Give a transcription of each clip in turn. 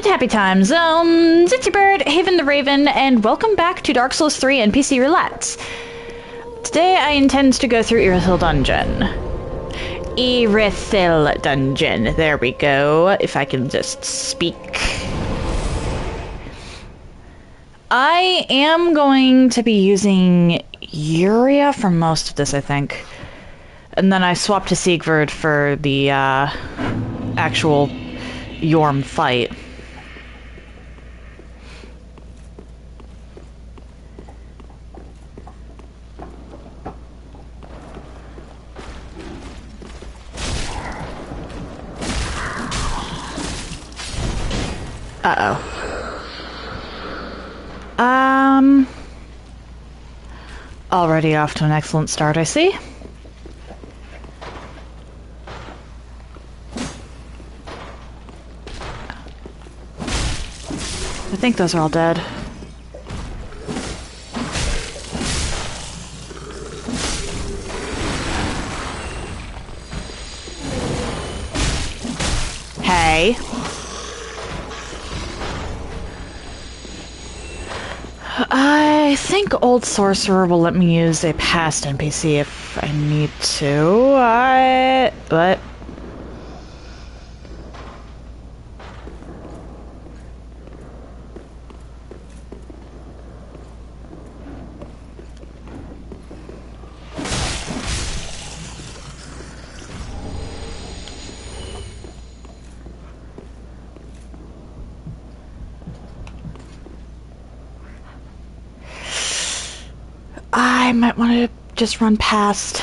And happy times, it's your bird, Haven the Raven, and welcome back to Dark Souls 3 NPC Roulette. Today I intend to go through Irithil Dungeon. Irithil Dungeon, there we go, if I can just speak. I am going to be using Uria for most of this, I think. And then I swapped to Siegvard for the actual Yorm fight. Uh-oh. Already off to an excellent start, I see. I think those are all dead. Hey. I think Old Sorcerer will let me use a past NPC if I need to. But I might want to just run past.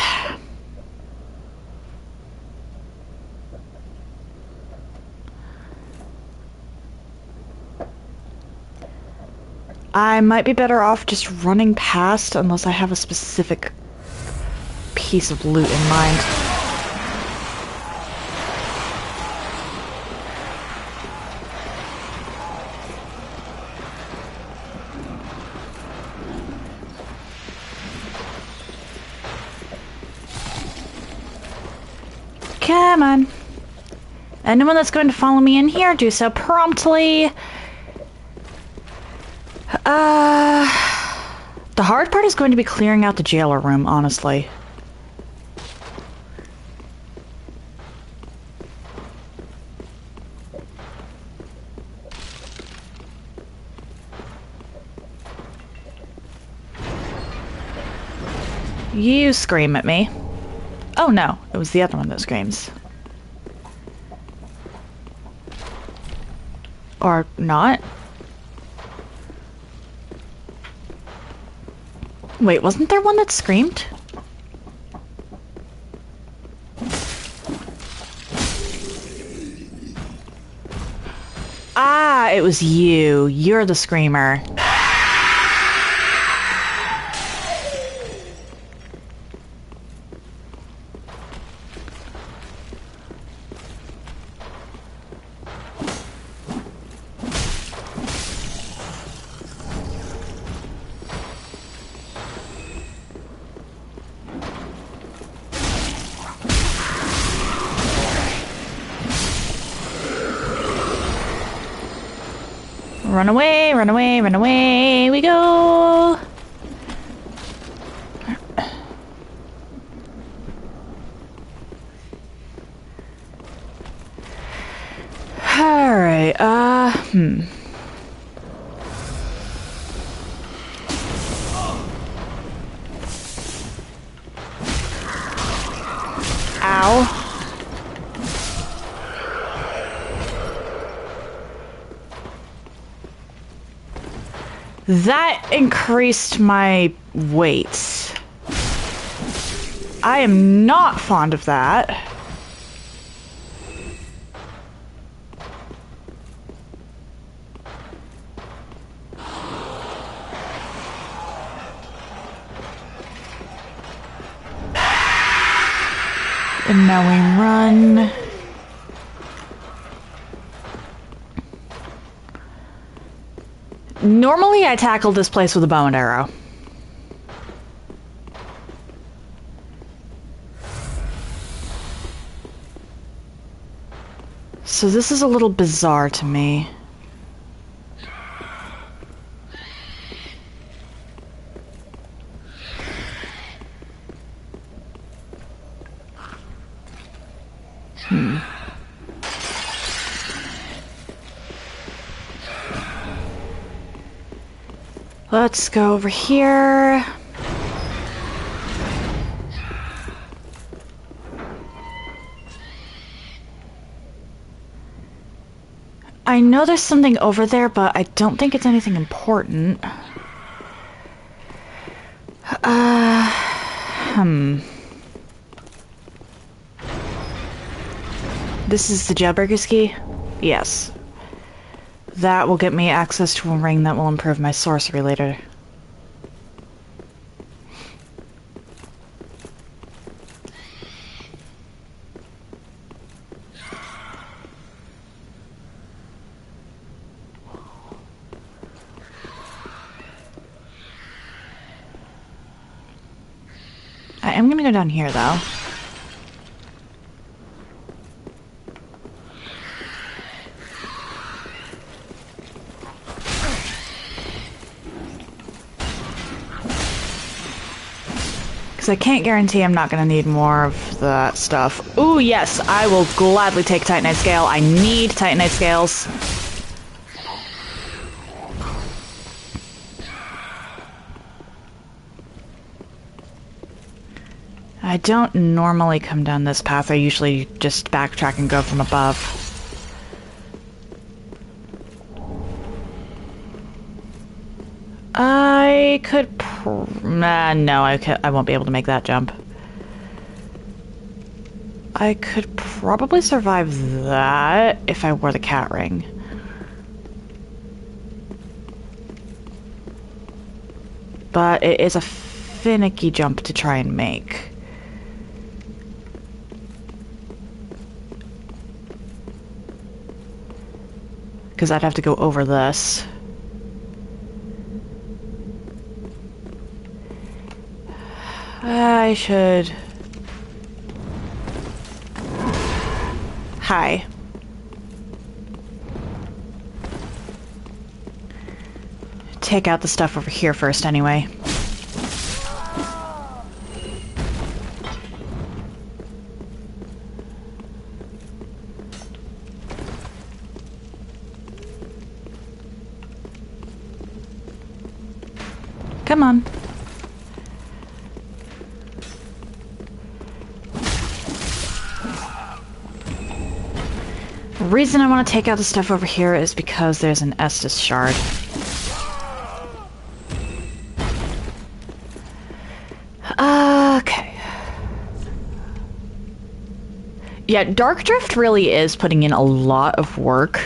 I might be better off just running past unless I have a specific piece of loot in mind. Come on. Anyone that's going to follow me in here, do so promptly. The hard part is going to be clearing out the jailer room, honestly. You scream at me. Oh no, it was the other one that screams. Or not. Wait, wasn't there one that screamed? Ah, it was you. You're the screamer. Run away, run away, run away, we go! Alright, Ow. That increased my weight. I am not fond of that. And now we run. Normally I tackle this place with a bow and arrow. So this is a little bizarre to me. Let's go over here. I know there's something over there, but I don't think it's anything important. This is the jailbreaker's key? Yes. That will get me access to a ring that will improve my sorcery later. I am gonna go down here, though. Because I can't guarantee I'm not gonna need more of that stuff. Ooh, yes, I will gladly take Titanite Scale. I need Titanite Scales. I don't normally come down this path. I usually just backtrack and go from above. I could... no, I won't be able to make that jump. I could probably survive that if I wore the cat ring. But it is a finicky jump to try and make. Because I'd have to go over this. I should... Hi. Take out the stuff over here first, anyway. Come on. The reason I want to take out the stuff over here is because there's an Estus shard. Okay. Yeah, Dark Drift really is putting in a lot of work.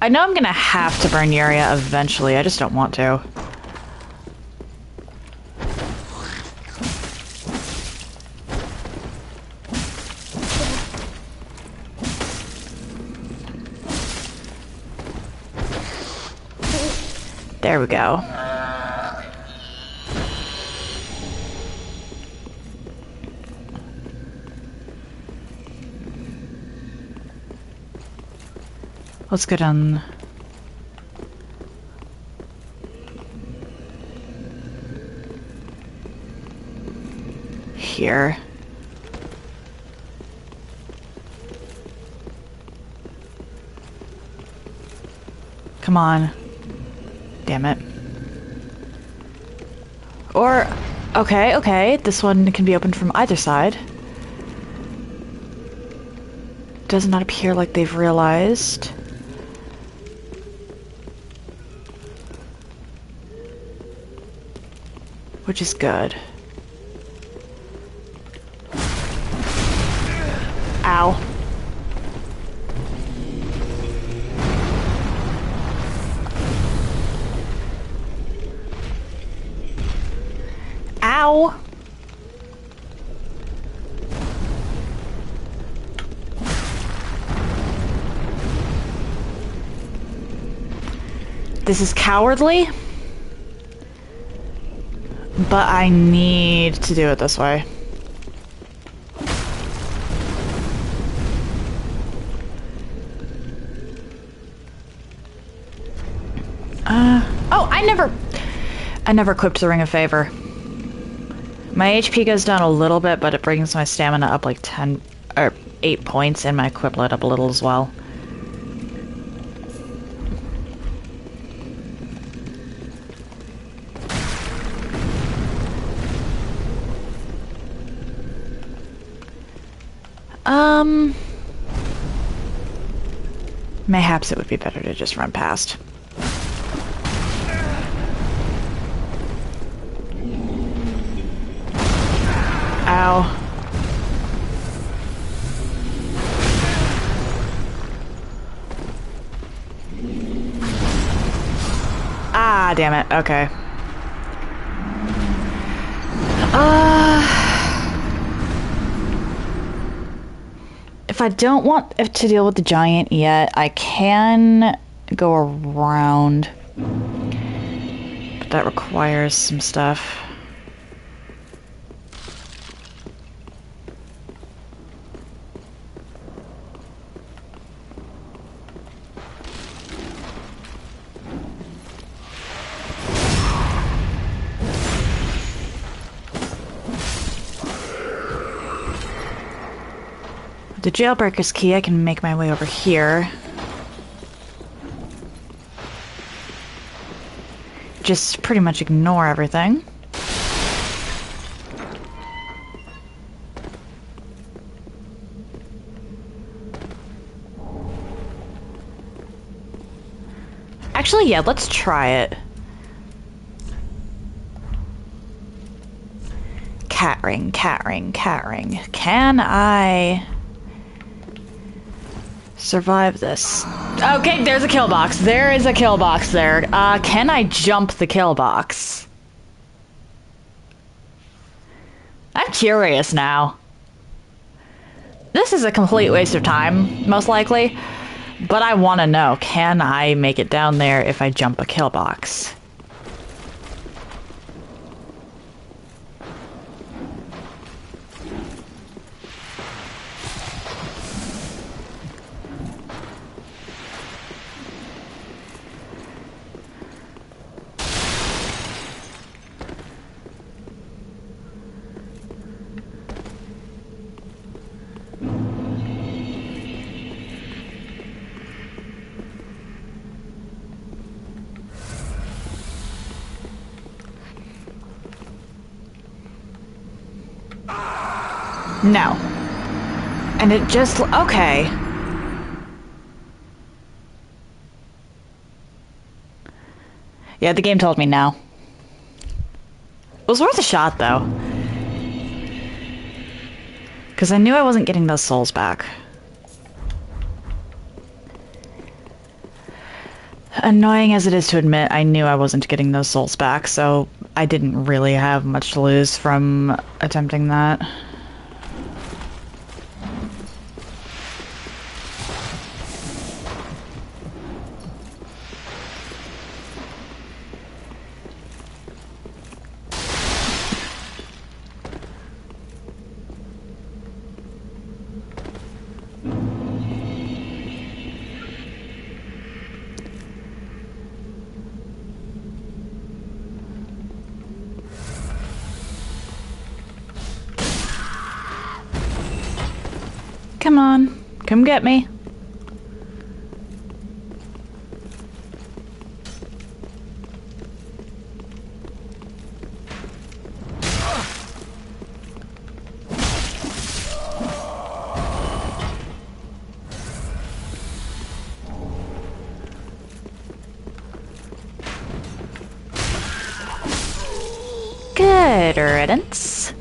I know I'm gonna have to burn Uria eventually, I just don't want to. There we go. Let's go down. Here. Come on. Damn it. Or, okay, this one can be opened from either side. Does not appear like they've realized. Which is good. Ow. Ow! This is cowardly, but I need to do it this way. Oh, I never equipped the Ring of Favor. My HP goes down a little bit, but it brings my stamina up like 10 or 8 points and my equiplet up a little as well. Mayhaps it would be better to just run past. Ow. Ah, damn it. Okay. If I don't want to deal with the giant yet, I can go around. But that requires some stuff. The jailbreaker's key, I can make my way over here. Just pretty much ignore everything. Actually, yeah, let's try it. Cat ring, cat ring, cat ring. Can I survive this? Okay, there's a kill box. There is a kill box there. Can I jump the kill box? I'm curious now. This is a complete waste of time, most likely. But I want to know, can I make it down there if I jump a kill box? No. And it just... okay. Yeah, the game told me no. It was worth a shot, though. Because I knew I wasn't getting those souls back. Annoying as it is to admit, I knew I wasn't getting those souls back, so I didn't really have much to lose from attempting that. Come on, come get me. Good riddance.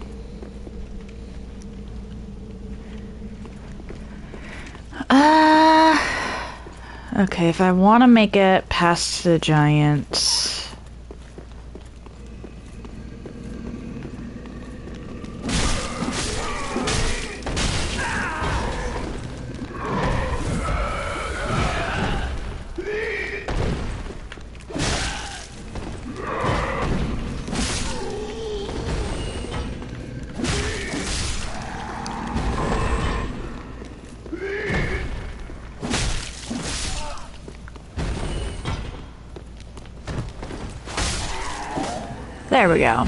Okay, if I want to make it past the giant... There we go.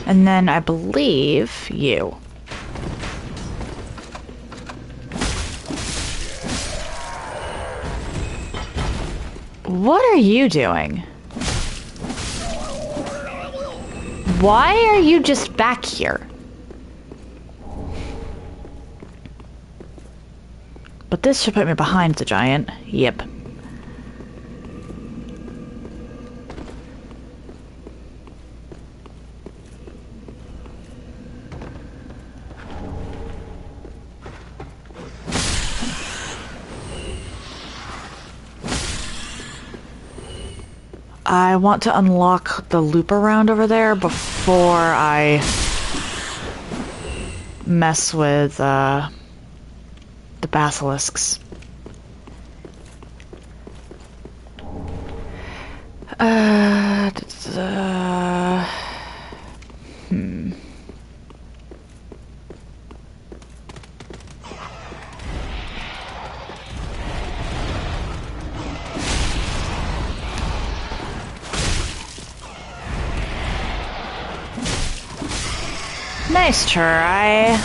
And then I believe you. What are you doing? Why are you just back here? But this should put me behind the giant. Yep. I want to unlock the loop around over there before I mess with the basilisks. Nice try.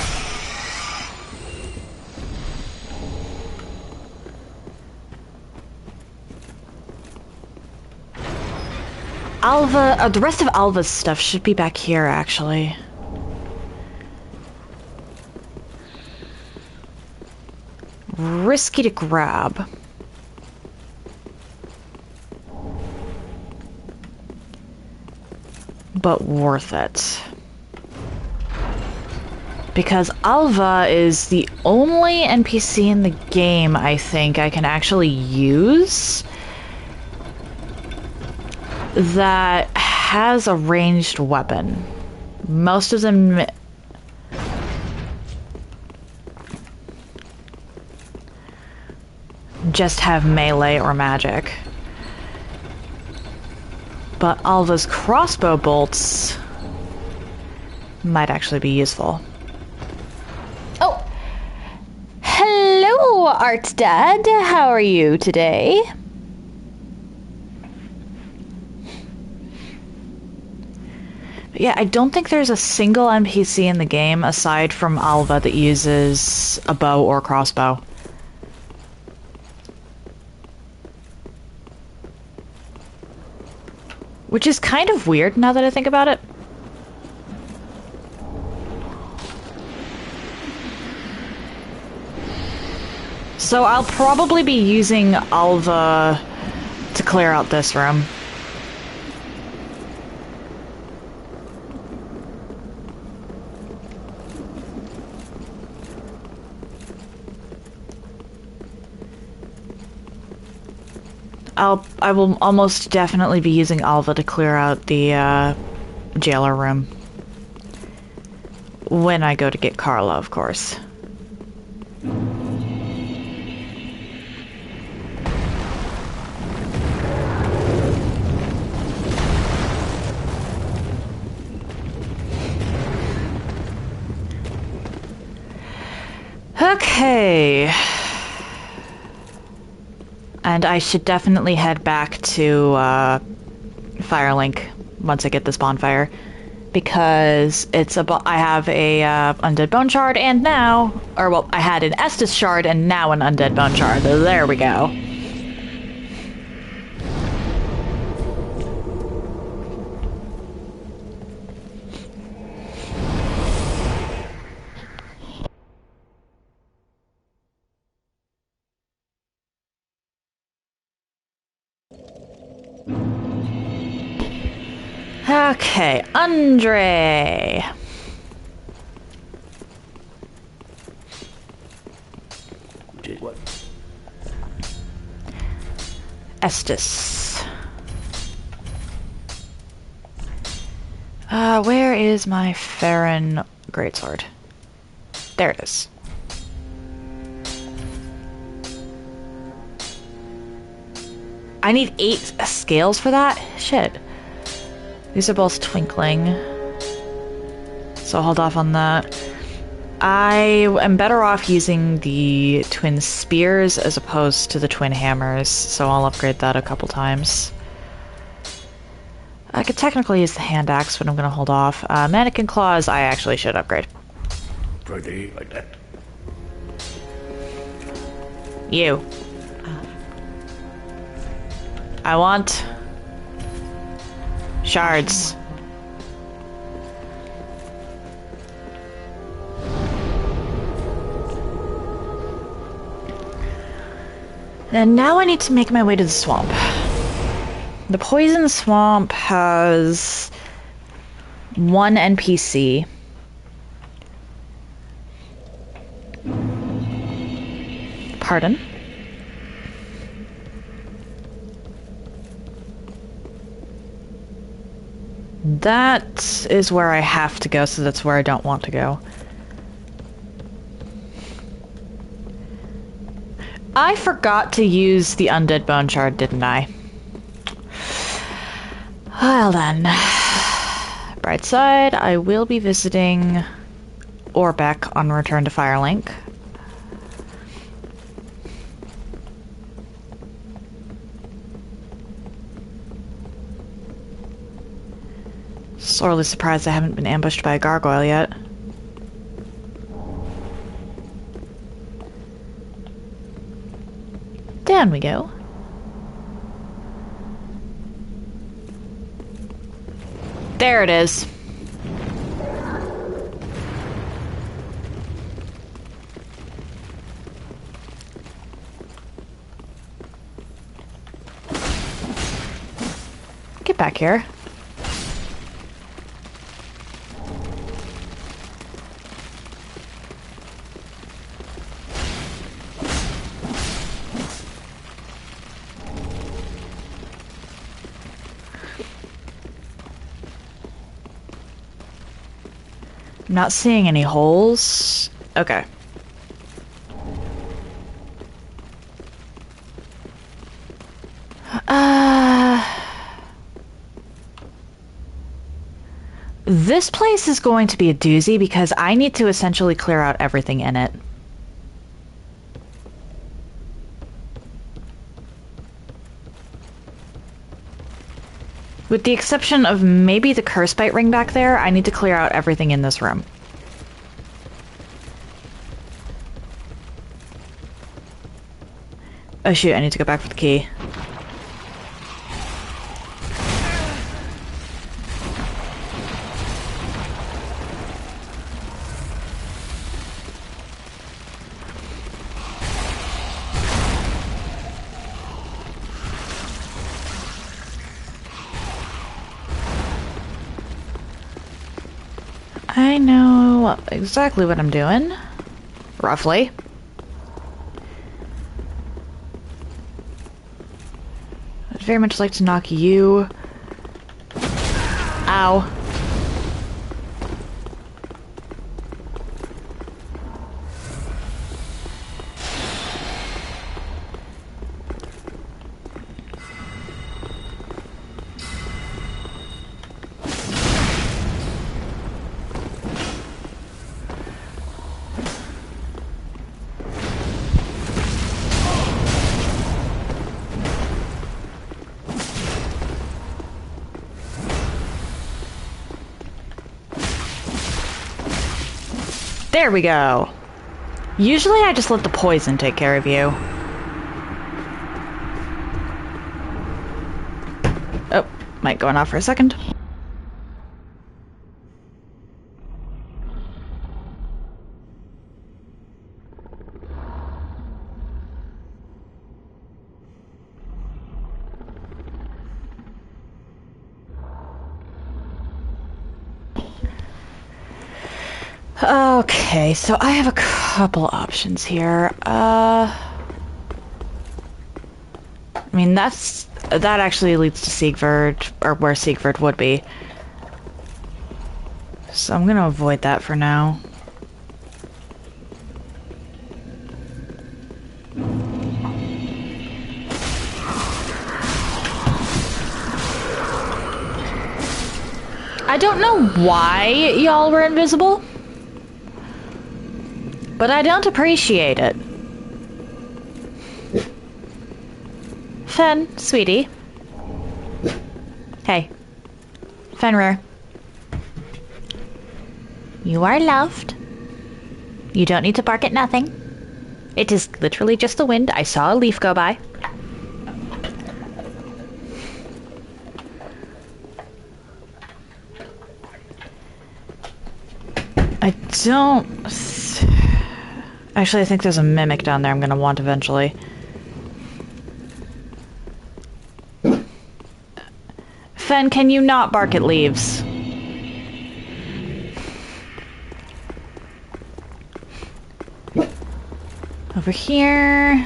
Alva, the rest of Alva's stuff should be back here, actually. Risky to grab. But worth it. Because Alva is the only NPC in the game, I think, I can actually use that has a ranged weapon. Most of them just have melee or magic. But Alva's crossbow bolts might actually be useful. Oh! Hello, Art Dad! How are you today? But yeah, I don't think there's a single NPC in the game aside from Alva that uses a bow or crossbow. Which is kind of weird now that I think about it. So I'll probably be using Alva to clear out this room. I will almost definitely be using Alva to clear out the jailer room. When I go to get Carla, of course. Okay. And I should definitely head back to Firelink once I get this bonfire, because it's I have a undead bone shard, and now, or well, I had an Estus shard and now an undead bone shard. There we go. Okay, Andre. What? Estus. Where is my Farron greatsword? There it is. I need 8 scales for that? Shit. These are both twinkling, so I'll hold off on that. I am better off using the twin spears as opposed to the twin hammers, so I'll upgrade that a couple times. I could technically use the hand axe, but I'm gonna hold off. Mannequin claws, I actually should upgrade. Pretty like that. You. I want shards. And now I need to make my way to the swamp. The poison swamp has one NPC. Pardon? That is where I have to go, so that's where I don't want to go. I forgot to use the undead bone shard, didn't I? Well then. Bright side, I will be visiting Orbeck on return to Firelink. Sorely surprised I haven't been ambushed by a gargoyle yet. Down we go. There it is. Get back here. I'm not seeing any holes. Okay. This place is going to be a doozy because I need to essentially clear out everything in it. With the exception of maybe the curse bite ring back there, I need to clear out everything in this room. Oh shoot, I need to go back for the key. I know exactly what I'm doing. Roughly. I'd very much like to knock you... Ow. There we go. Usually I just let the poison take care of you. Oh, mic going off for a second. Okay, so I have a couple options here. I mean, that actually leads to Siegfried, or where Siegfried would be. So I'm gonna avoid that for now. I don't know why y'all were invisible, but I don't appreciate it. Fen, sweetie. Hey. Fenrir. You are loved. You don't need to bark at nothing. It is literally just the wind. I saw a leaf go by. I don't... Actually, I think there's a mimic down there I'm gonna want eventually. Fen, can you not bark at leaves? Over here.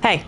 Hey.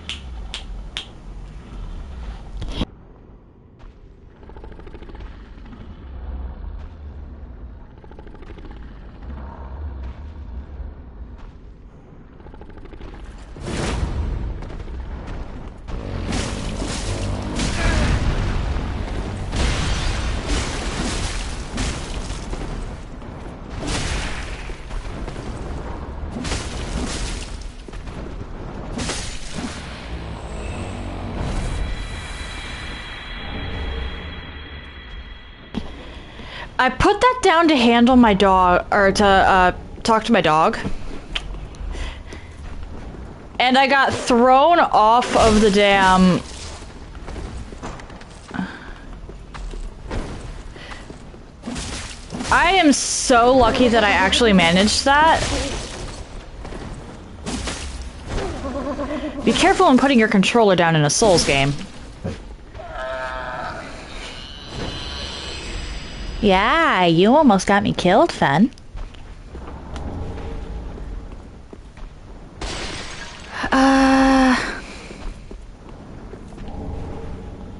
I put that down to handle my dog, or to talk to my dog. And I got thrown off of the damn... I am so lucky that I actually managed that. Be careful when putting your controller down in a Souls game. Yeah, you almost got me killed, Fen.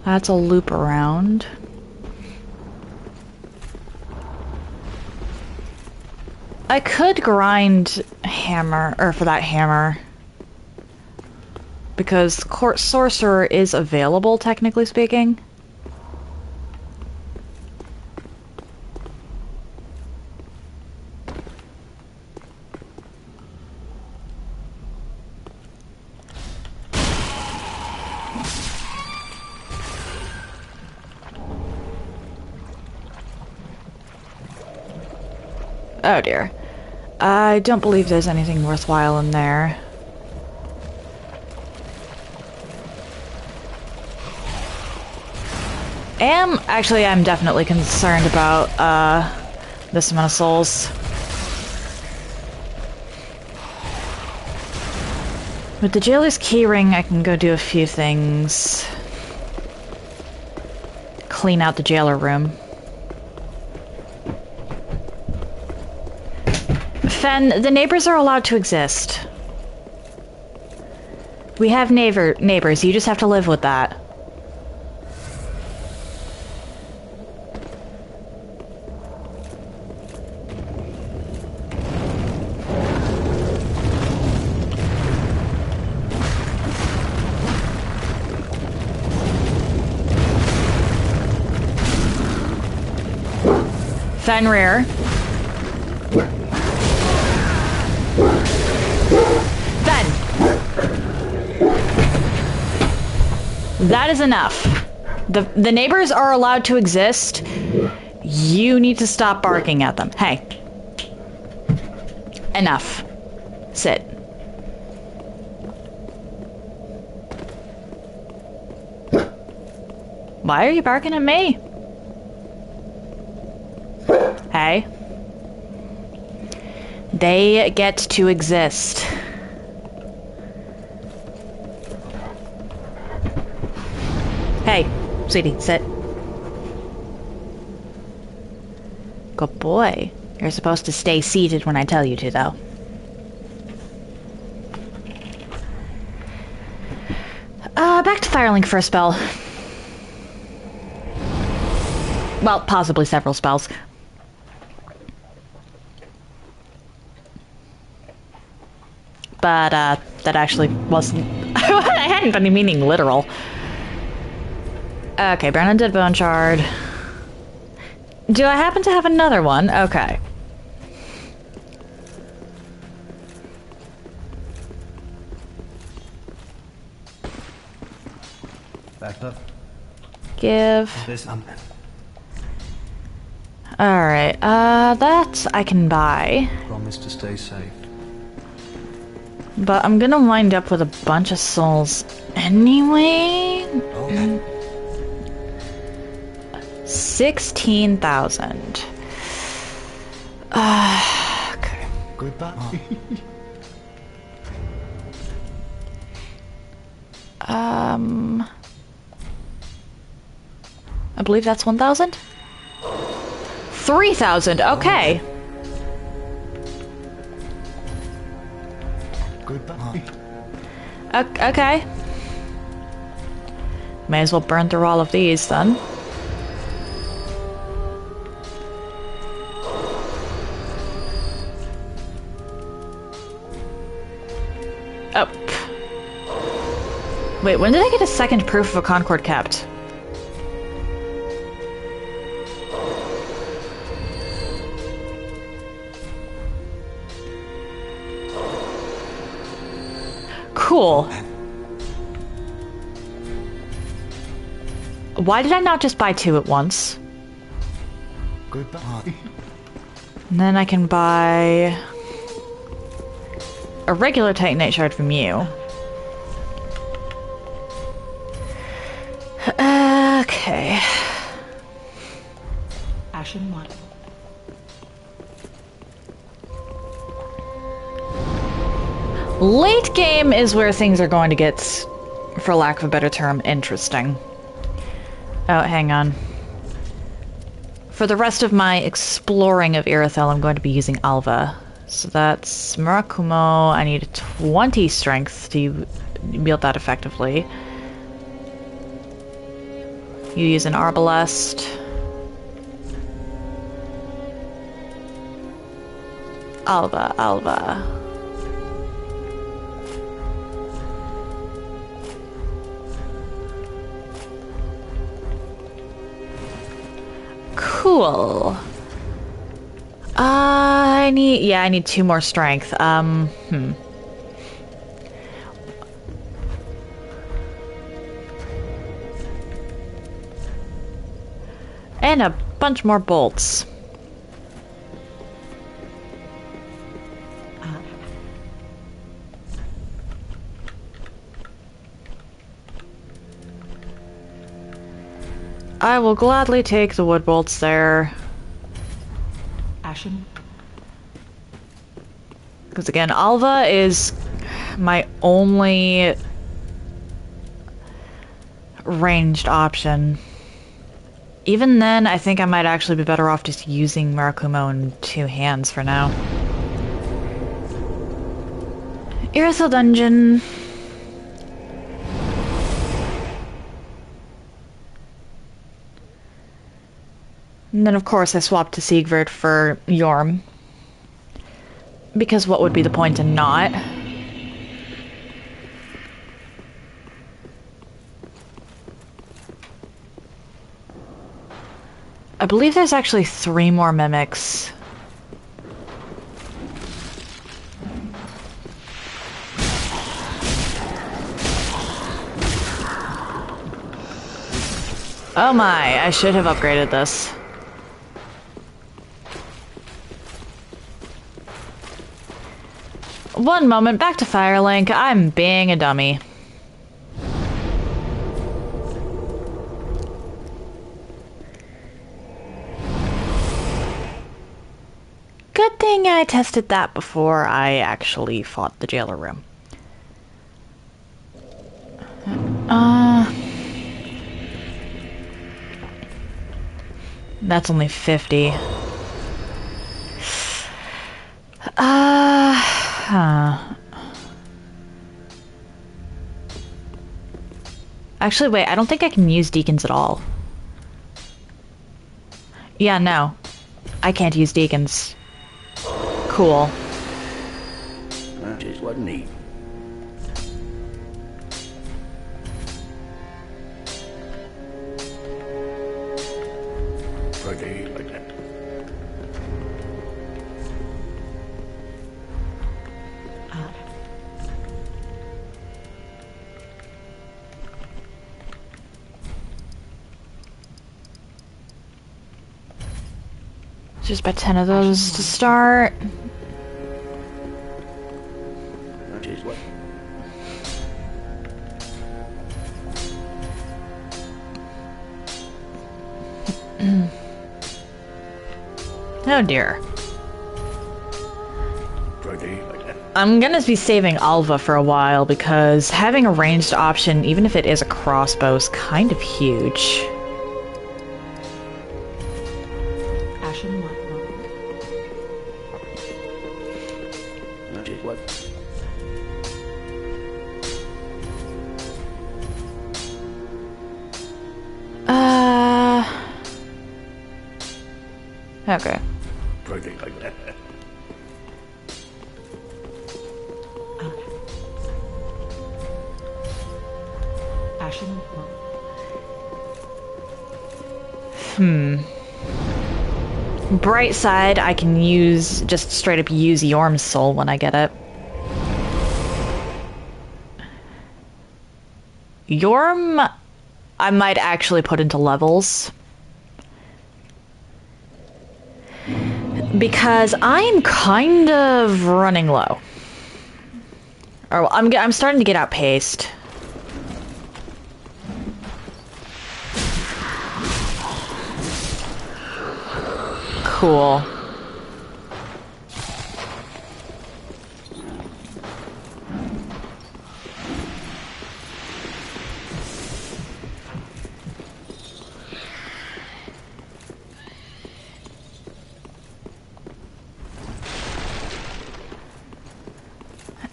That's a loop around. I could grind hammer, or for that hammer. Because Court Sorcerer is available, technically speaking. Oh dear. I don't believe there's anything worthwhile in there. I'm definitely concerned about, this amount of souls. With the jailer's keyring, I can go do a few things. Clean out the jailer room. Fen, the neighbors are allowed to exist. We have neighbors, you just have to live with that. Fenrir. Fen! That is enough. The neighbors are allowed to exist. You need to stop barking at them. Hey. Enough. Sit. Why are you barking at me? Hey. They get to exist. Hey, sweetie, sit. Good boy. You're supposed to stay seated when I tell you to, though. Back to Firelink for a spell. Well, possibly several spells. But, that actually wasn't... I hadn't been meaning literal. Okay, Brown Undead Bone Shard. Do I happen to have another one? Okay. Back up. Give. This Alright, that I can buy. promise to stay safe. But I'm gonna wind up with a bunch of souls anyway. Oh. 16,000. Okay. Goodbye. I believe that's 1,000? 3,000, okay. Goodbye. Okay. May as well burn through all of these then. Oh. Wait, when did I get a second proof of a Concord kept? Cool. Why did I not just buy 2 at once? Goodbye. And then I can buy a regular Titanite shard from you. Okay. Ashen One. Late game is where things are going to get, for lack of a better term, interesting. Oh, hang on. For the rest of my exploring of Irithyll, I'm going to be using Alva. So that's Murakumo. I need 20 strength to wield that effectively. You use an Arbalest. Alva. Cool. I need 2 more strength. And a bunch more bolts. I will gladly take the wood bolts there. Ashen. Because again, Alva is my only ranged option. Even then, I think I might actually be better off just using Murakumo in 2 hands for now. Irithyll Dungeon. And then, of course, I swapped to Siegvard for Yorm. Because what would be the point in not? I believe there's actually 3 more mimics. Oh my, I should have upgraded this. One moment, back to Firelink. I'm being a dummy. Good thing I tested that before I actually fought the jailer room. That's only 50. Actually, wait, I don't think I can use deacons at all. Yeah, no. I can't use deacons. Cool. That just wasn't neat. Pretty like that. Just about 10 of those to start. That is what. Oh dear. Pretty like that. I'm gonna be saving Alva for a while because having a ranged option, even if it is a crossbow, is kind of huge. That is what. Okay. Pretty like that. Bright side, I can just straight up use Yorm's soul when I get it. Yorm, I might actually put into levels. Because I'm kind of running low. Or I'm starting to get outpaced. Cool.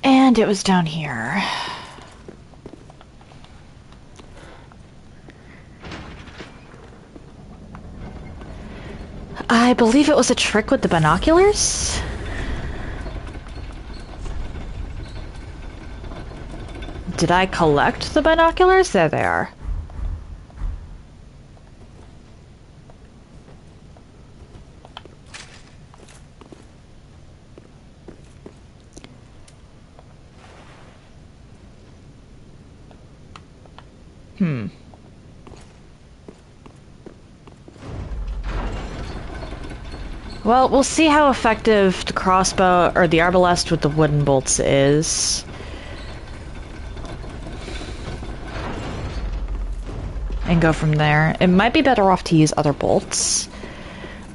And it was down here. I believe it was a trick with the binoculars? Did I collect the binoculars? There they are. Well, we'll see how effective the crossbow or the arbalest with the wooden bolts is. And go from there. It might be better off to use other bolts,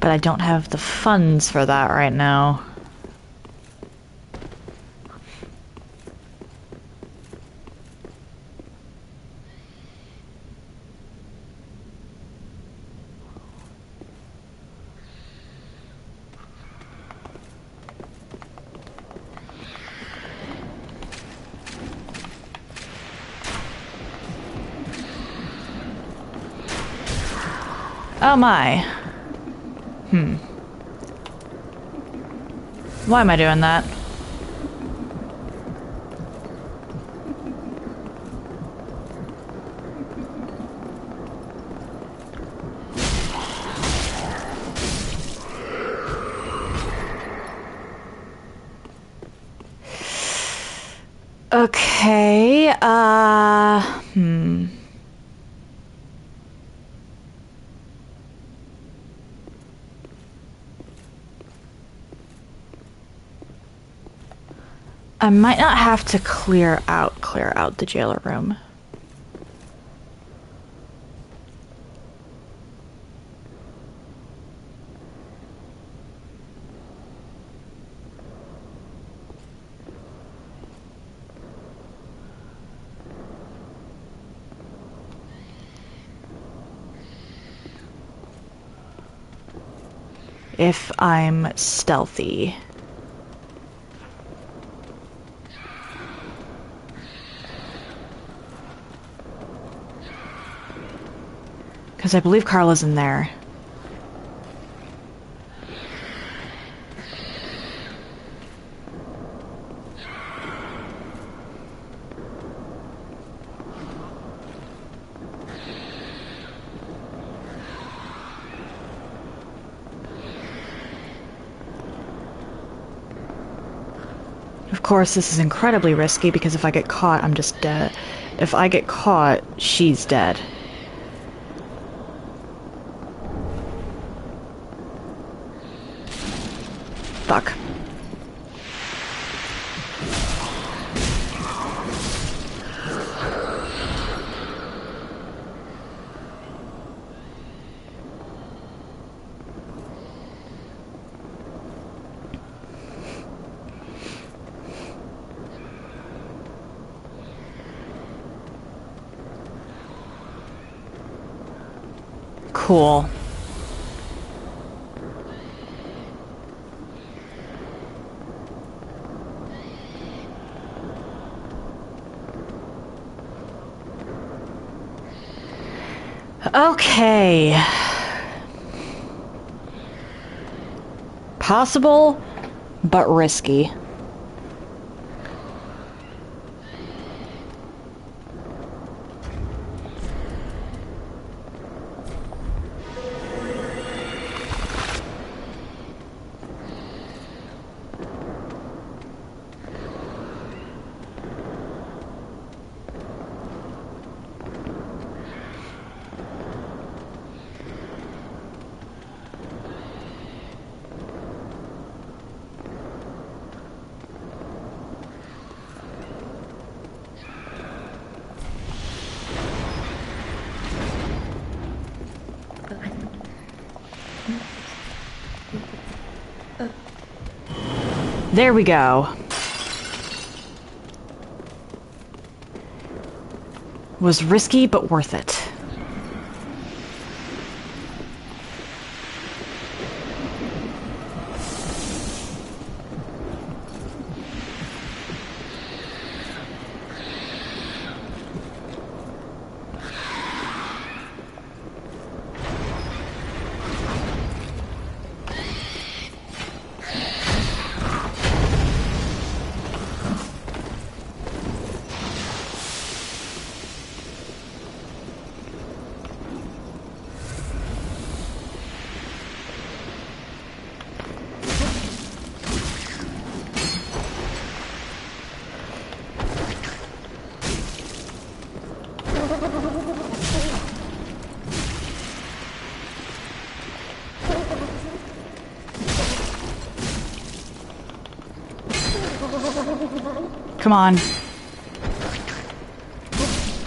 but I don't have the funds for that right now. Oh my. Why am I doing that? Okay, I might not have to clear out the jailer room. If I'm stealthy. Because I believe Carla's in there. Of course, this is incredibly risky because if I get caught, I'm just dead. If I get caught, she's dead. Fuck. Cool. Okay. Possible, but risky. There we go. Was risky, but worth it. Come on.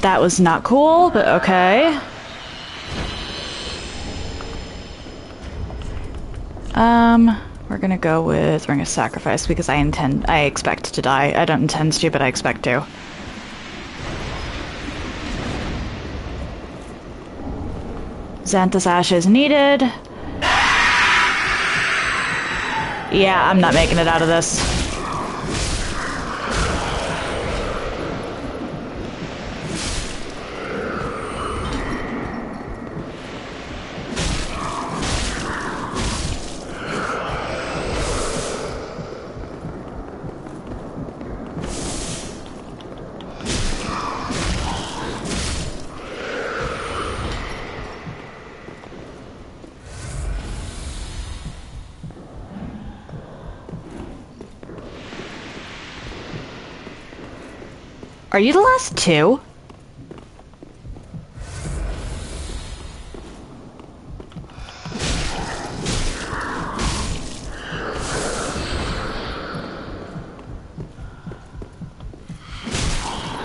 That was not cool, but okay. We're gonna go with Ring of Sacrifice because I expect to die. I don't intend to, but I expect to. Xanthus Ashes needed. Yeah, I'm not making it out of this. Are you the last two?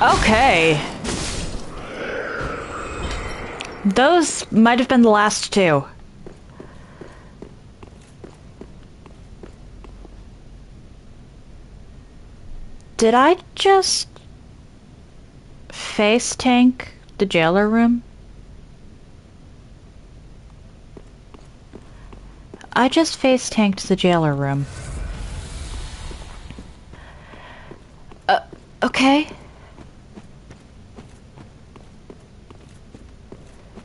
Okay. Those might have been the last two. Did I just face tank the jailer room? I just face tanked the jailer room. Okay.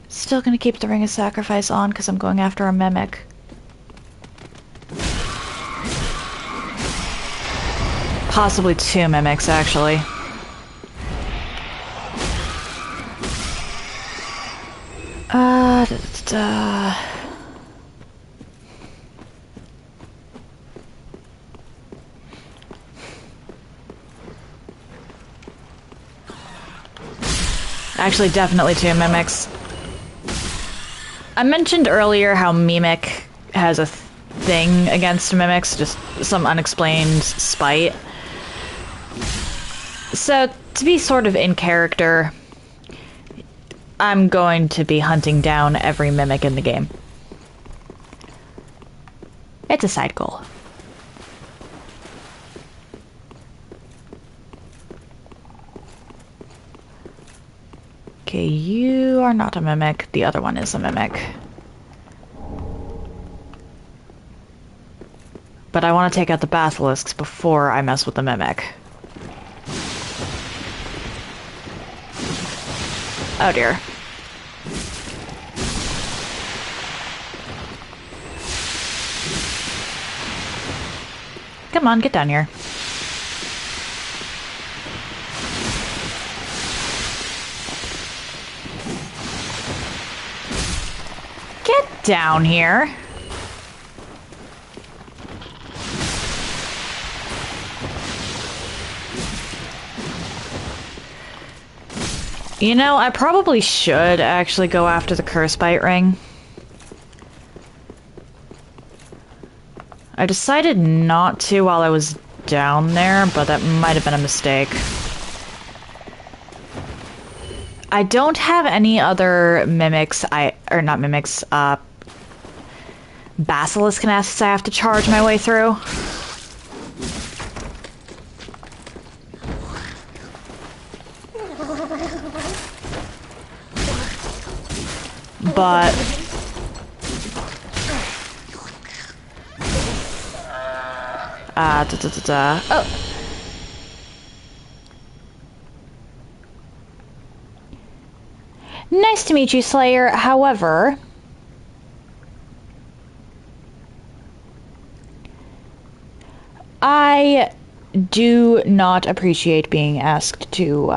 Still gonna keep the Ring of Sacrifice on because I'm going after a mimic. Possibly two mimics, actually. Actually, definitely two mimics. I mentioned earlier how Mimic has thing against mimics, just some unexplained spite. So, to be sort of in character, I'm going to be hunting down every mimic in the game. It's a side goal. Okay, you are not a mimic. The other one is a mimic. But I want to take out the basilisks before I mess with the mimic. Oh dear. Come on, get down here. Get down here. You know, I probably should actually go after the curse bite ring. I decided not to while I was down there, but that might have been a mistake. I don't have any other mimics, basilisk nests I have to charge my way through. But oh. Nice to meet you, Slayer. However, I do not appreciate being asked to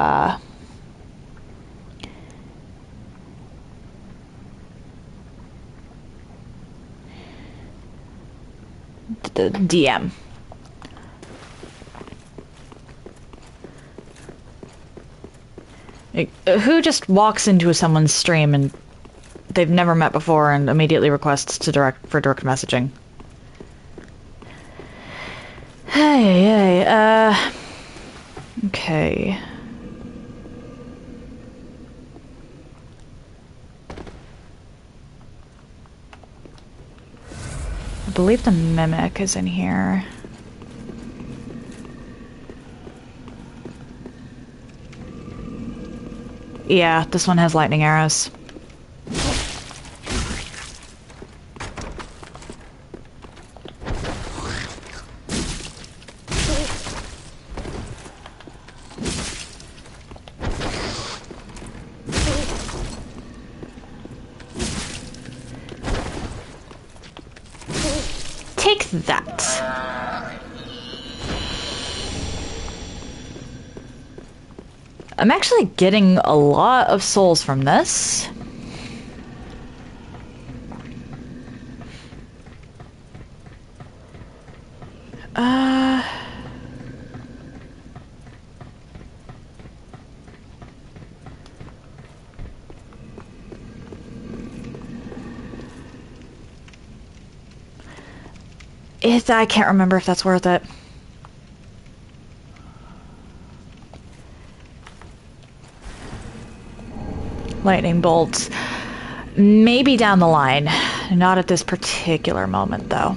the DM. Who just walks into someone's stream and they've never met before and immediately requests to direct messaging? Hey, okay. I believe the mimic is in here. Yeah, this one has lightning arrows. Take that. I'm actually getting a lot of souls from this. I can't remember if that's worth it. Lightning bolts. Maybe down the line. Not at this particular moment, though.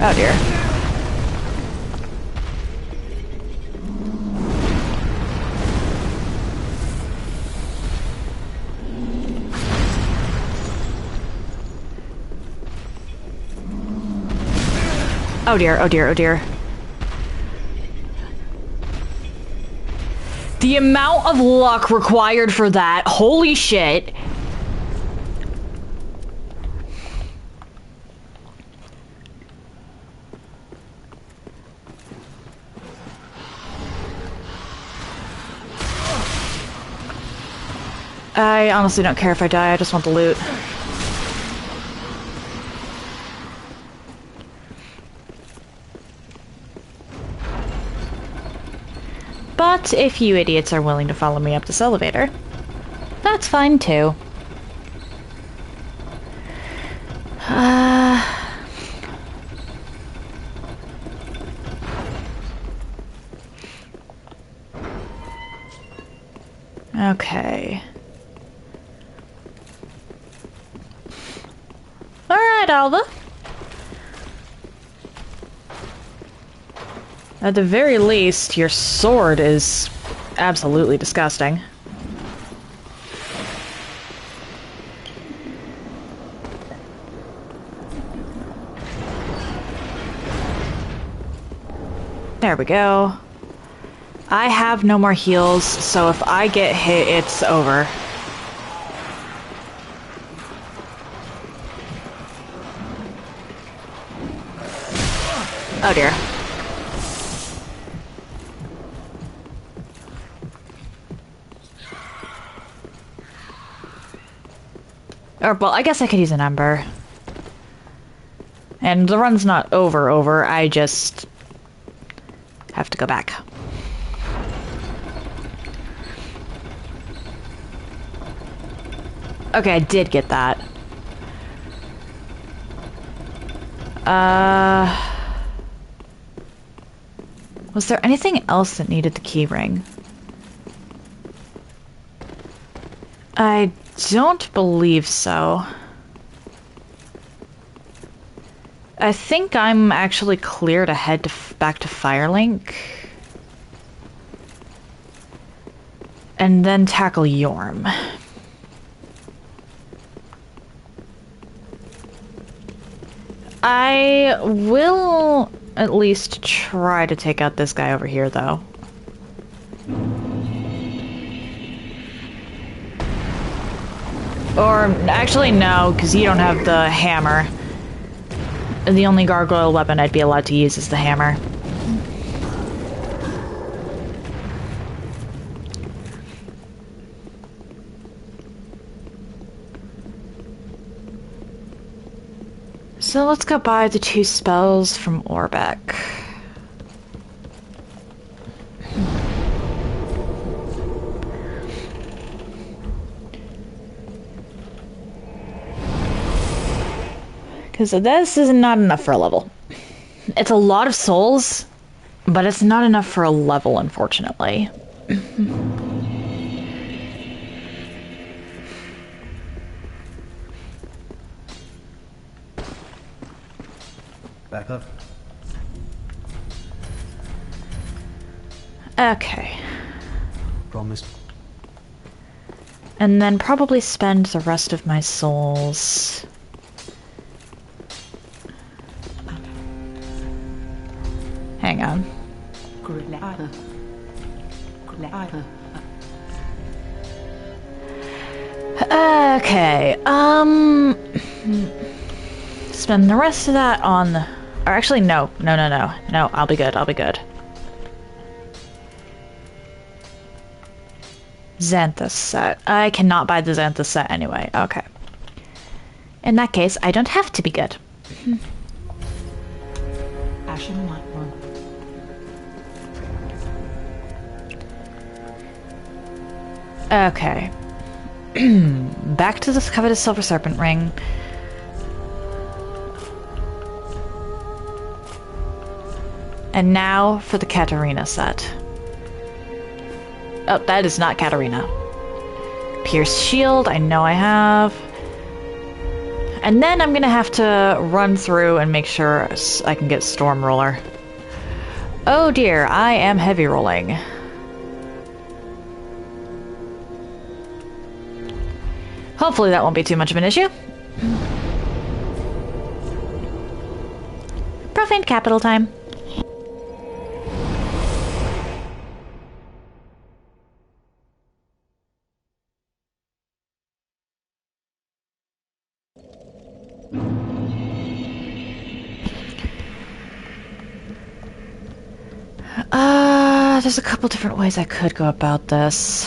Oh dear. Oh dear, oh dear, oh dear. The amount of luck required for that, holy shit. I honestly don't care if I die, I just want the loot. But if you idiots are willing to follow me up this elevator, that's fine too. Okay. Alright, Alva. At the very least, your sword is absolutely disgusting. There we go. I have no more heals, so if I get hit, it's over. Oh dear. Or, well, I guess I could use an ember. And the run's not over, I just have to go back. Okay, I did get that. Was there anything else that needed the key ring? I don't believe so. I think I'm actually clear to head back to Firelink. And then tackle Yorm. I will at least try to take out this guy over here, though. Or, actually, no, because you don't have the hammer. The only gargoyle weapon I'd be allowed to use is the hammer. So let's go buy the 2 spells from Orbeck. Because this is not enough for a level. It's a lot of souls, but it's not enough for a level, unfortunately. Back up. Okay. Promised. And then probably spend the rest of my souls. Hang on. Okay, spend the rest of that on... Or actually, no, I'll be good, Xanthus set. I cannot buy the Xanthus set anyway, okay. In that case, I don't have to be good. Okay. Back to this coveted silver serpent ring. And now for the Katarina set. Oh, that is not Katarina. Pierce shield, I know I have. And then I'm gonna have to run through and make sure I can get Storm Roller. Oh dear, I am heavy rolling. Hopefully that won't be too much of an issue. Profaned capital time. There's a couple different ways I could go about this.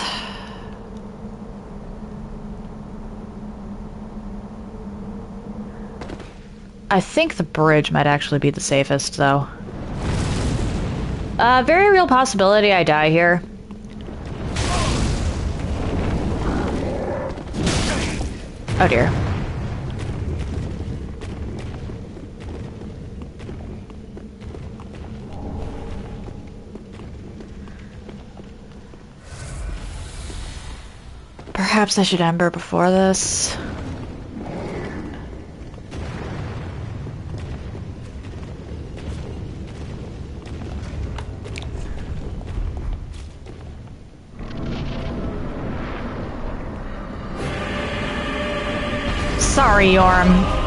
I think the bridge might actually be the safest, though. Very real possibility I die here. Oh dear. Perhaps I should ember before this. Sorry, Yorm.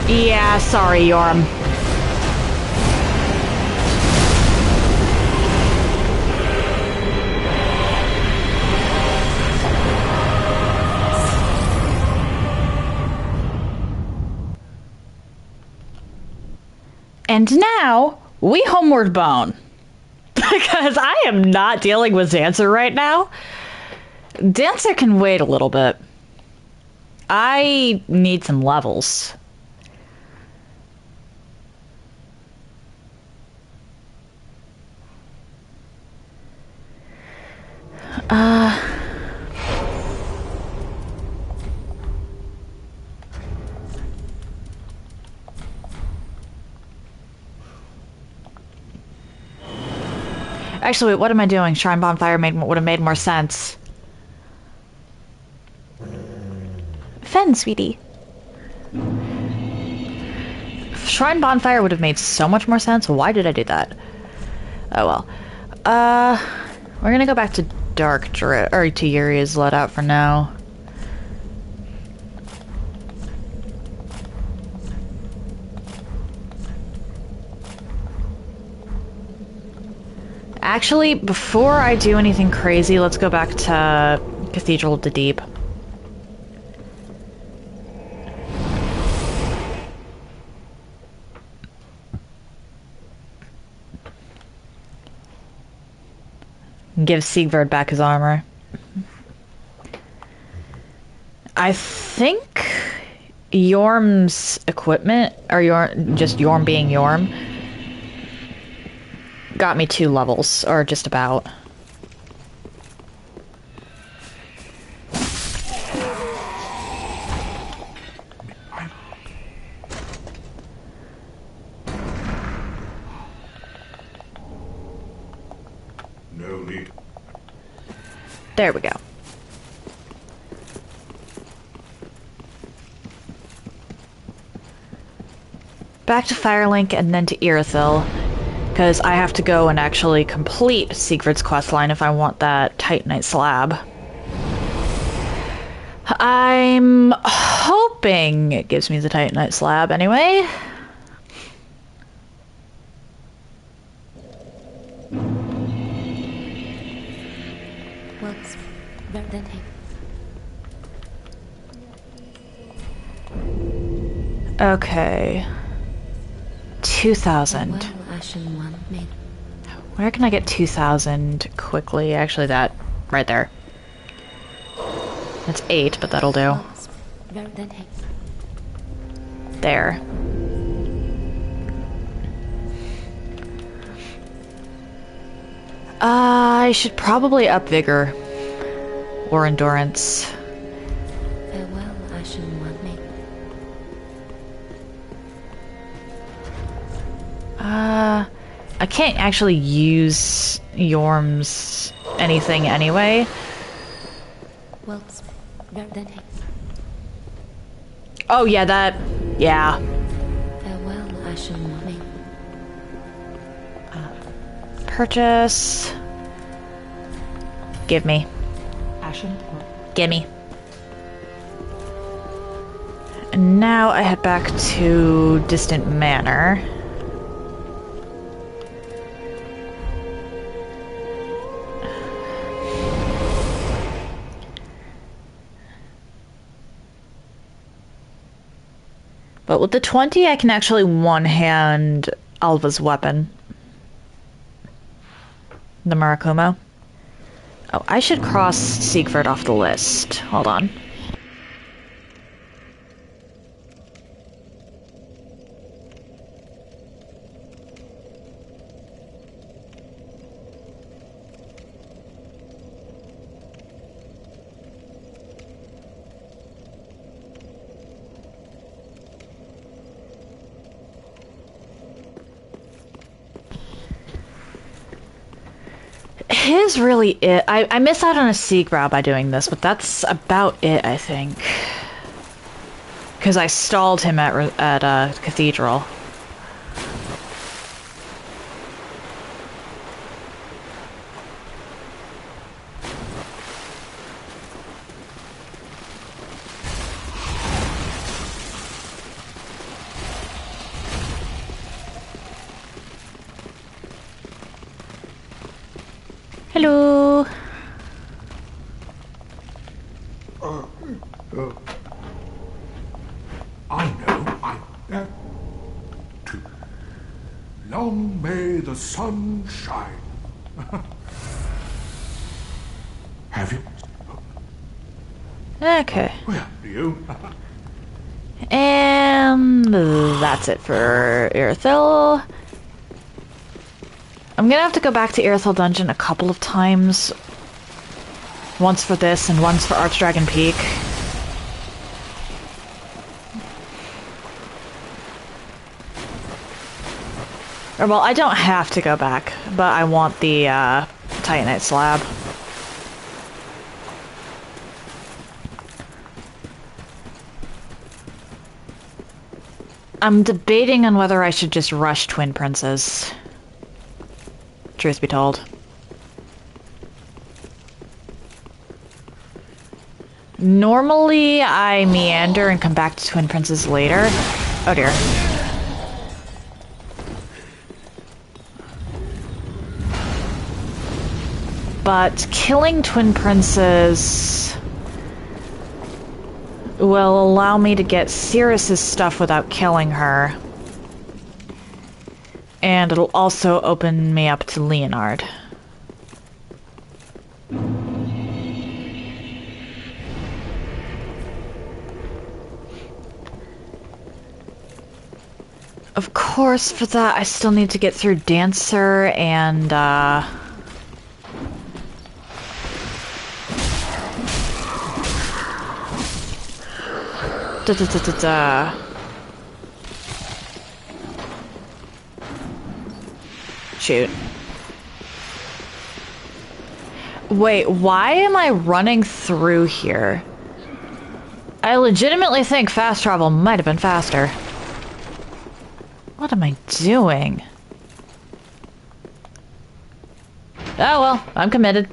Yeah, sorry, Yorm. And now, we homeward bone. Because I am not dealing with Dancer right now. Dancer can wait a little bit. I need some levels. Actually, wait, what am I doing? Shrine Bonfire would have made more sense. Fen, sweetie. Shrine Bonfire would have made so much more sense. Why did I do that? Oh well. We're gonna go back to Dark Druid, or to Yuri's loadout for now. Actually, before I do anything crazy, let's go back to Cathedral of the Deep. Give Siegvard back his armor. I think Yorm's equipment, or just Yorm being Yorm, got me 2 levels, or just about. No need. There we go. Back to Firelink and then to Irithyll, because I have to go and actually complete Siegfried's questline if I want that Titanite slab. I'm hoping it gives me the Titanite slab anyway. Works. Representing. Okay. 2,000. Well, Ashen One made. Where can I get 2,000 quickly? Actually, that right there. That's 8, but that'll do. Verdansk. There. I should probably up vigor. Or endurance. Farewell, Ashen One maid. I can't actually use Yorm's anything anyway. Welts. Verdansk. Oh yeah, that... yeah. Farewell, Ashen One maid. Purchase. Give me. Ashen? Gimme. And now I head back to Distant Manor. But with the 20, I can actually one-hand Alva's weapon. The Murakumo. Oh, I should cross Siegfried off the list. Hold on. Here's really it. I miss out on a Siegbrow by doing this, but that's about it, I think. Because I stalled him at Cathedral. Hello. I know I have to. Long may the sun shine. Have you? Okay. Well, you? And that's it for Irithyll. I'm gonna have to go back to Irithyll Dungeon a couple of times. Once for this and once for Archdragon Peak. Or, well, I don't have to go back, but I want the Titanite slab. I'm debating on whether I should just rush Twin Princes. Truth be told. Normally, I meander and come back to Twin Princes later. Oh dear. But killing Twin Princes will allow me to get Cirrus's stuff without killing her. And it'll also open me up to Leonard. Of course, for that, I still need to get through Dancer and, Shoot. Wait, why am I running through here? I legitimately think fast travel might have been faster. What am I doing? Oh well, I'm committed.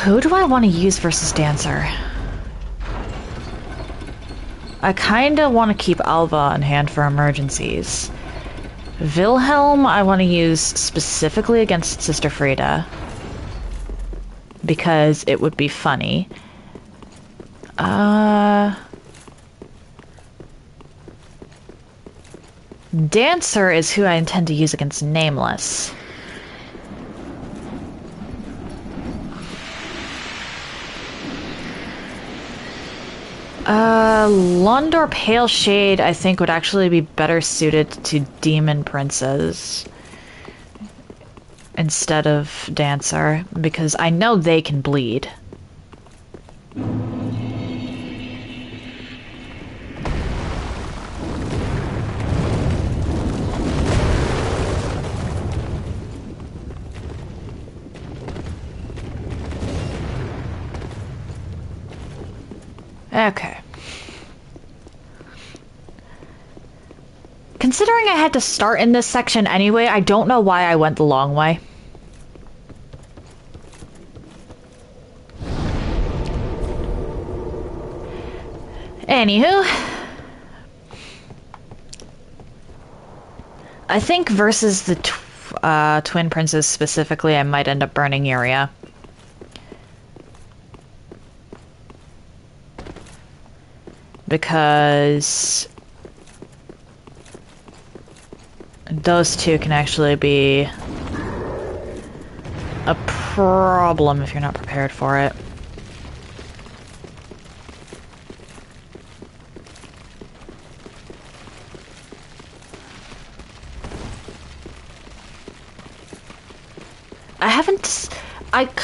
Who do I want to use versus Dancer? I kinda want to keep Alva on hand for emergencies. Wilhelm I want to use specifically against Sister Frida. Because it would be funny. Dancer is who I intend to use against Nameless. Lund or Pale Shade, I think, would actually be better suited to Demon Princes instead of Dancer, because I know they can bleed. Okay. Considering I had to start in this section anyway, I don't know why I went the long way. Anywho. I think versus the Twin Princes specifically, I might end up burning Uria. Because those two can actually be a problem if you're not prepared for it.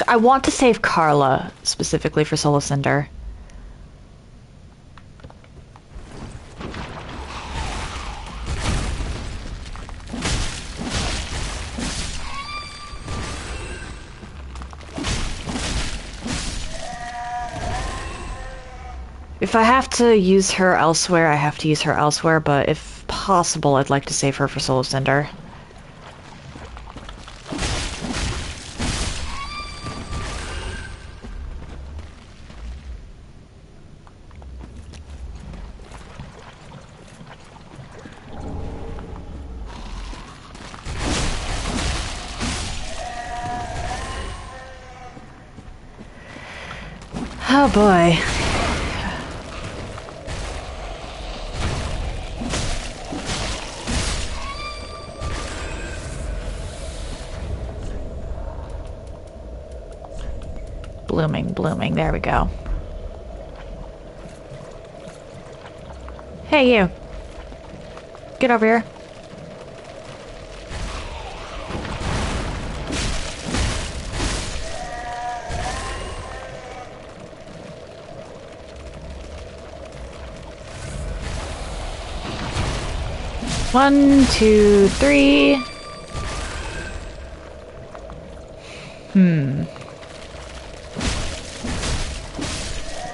I want to save Carla specifically for Soul Cinder. If I have to use her elsewhere, I have to use her elsewhere, but if possible, I'd like to save her for Soul Cinder. Oh boy. Blooming, there we go. Hey, you. Get over here. One, two, three.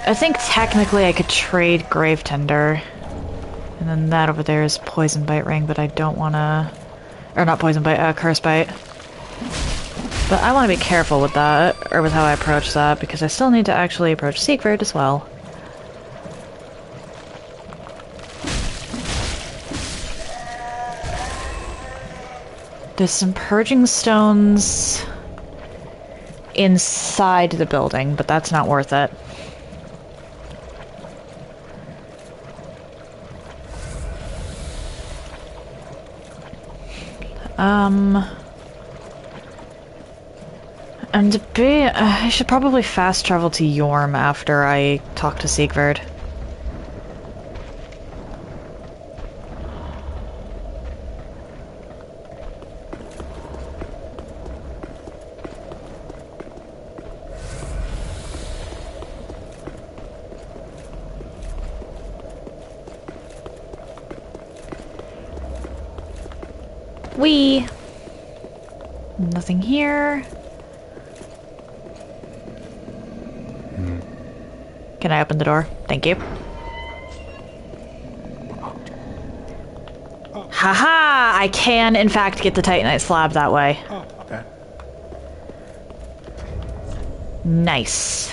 I think technically I could trade Grave Tender. And then that over there is Poison Bite Ring, but I don't want to... Or not Poison Bite, Curse Bite. But I want to be careful with that, or with how I approach that, because I still need to actually approach Siegfried as well. There's some Purging Stones inside the building, but that's not worth it. And I should probably fast travel to Yorm after I talk to Siegfried. Nothing here. Can I open the door? Thank you. Haha! I can, in fact, get the Titanite slab that way. Okay. Nice.